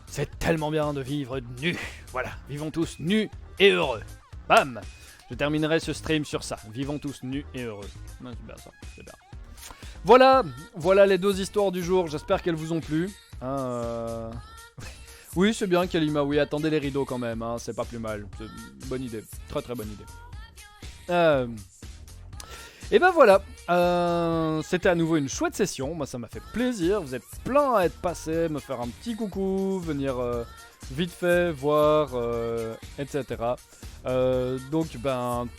C'est tellement bien de vivre nu. Voilà, vivons tous nus et heureux. Bam. Je terminerai ce stream sur ça. Vivons tous nus et heureux. Ouais, c'est bien ça, c'est bien. Voilà les 2 histoires du jour. J'espère qu'elles vous ont plu. Oui, c'est bien, Kalima. Oui, attendez les rideaux quand même. Hein, c'est pas plus mal. C'est une bonne idée. Très très bonne idée. Et ben voilà. C'était à nouveau une chouette session. Moi, ça m'a fait plaisir. Vous êtes plein à être passés, me faire un petit coucou, venir vite fait voir, etc. Donc,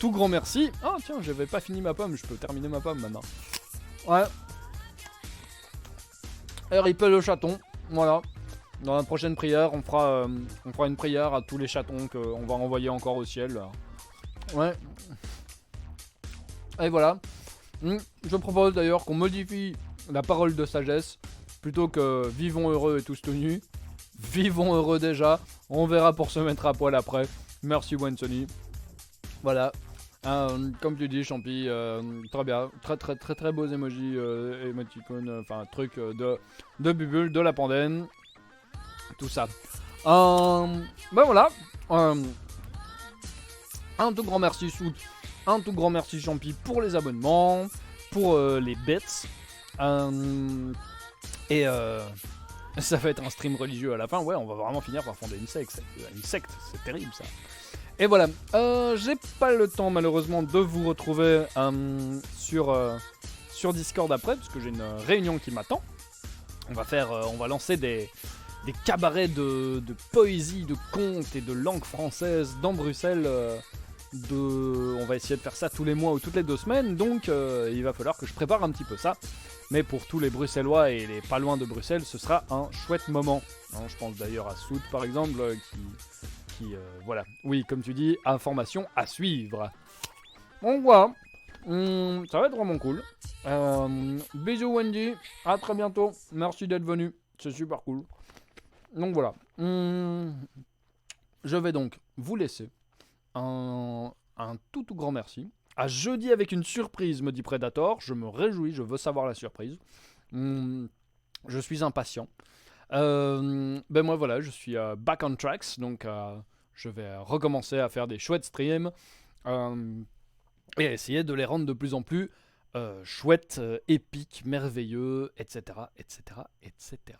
tout grand merci. Ah, tiens, j'avais pas fini ma pomme. Je peux terminer ma pomme maintenant. Ouais. RIP le chaton. Voilà. Dans la prochaine prière, on fera une prière à tous les chatons qu'on va envoyer encore au ciel. Ouais. Et voilà. Je propose d'ailleurs qu'on modifie la parole de sagesse. Plutôt que vivons heureux et tous nus. Vivons heureux déjà. On verra pour se mettre à poil après. Merci Wensony. Voilà. Comme tu dis, Champi, très bien. Très beaux emojis, emoticons, enfin truc de Bubule, de la Pandenne. Tout ça. Voilà. Un tout grand merci Soud. Un tout grand merci Champi pour les abonnements, pour les bits. Et ça va être un stream religieux à la fin. Ouais, on va vraiment finir par fonder une secte. Une secte, c'est terrible ça. Et voilà. J'ai pas le temps malheureusement de vous retrouver sur Discord après, parce que j'ai une réunion qui m'attend. On va lancer des cabarets de poésie, de contes et de langue française dans Bruxelles. On va essayer de faire ça tous les mois ou toutes les 2 semaines, donc il va falloir que je prépare un petit peu ça. Mais pour tous les Bruxellois et les pas loin de Bruxelles, ce sera un chouette moment. Je pense d'ailleurs à Soud par exemple, qui voilà. Oui, comme tu dis, information à suivre. Donc voilà. Ça va être vraiment cool. Bisous Wendy, à très bientôt. Merci d'être venu, c'est super cool. Donc voilà. Je vais donc vous laisser. Un tout grand merci. À jeudi avec une surprise, me dit Predator. Je me réjouis, je veux savoir la surprise. Je suis impatient. Ben moi voilà, je suis back on tracks, donc je vais recommencer à faire des chouettes streams et essayer de les rendre de plus en plus chouettes, épiques, merveilleux, etc., etc., etc.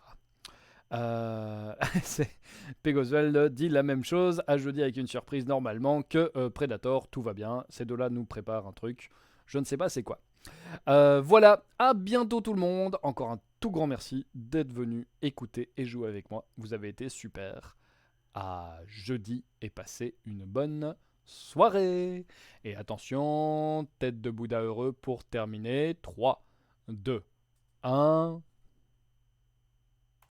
Pegoswell dit la même chose à jeudi avec une surprise normalement que Predator, tout va bien, ces deux-là nous préparent un truc, je ne sais pas c'est quoi. Voilà, à bientôt tout le monde, encore un tout grand merci d'être venu écouter et jouer avec moi, vous avez été super. À jeudi et passez une bonne soirée. Et attention, tête de Bouddha heureux pour terminer, 3, 2, 1...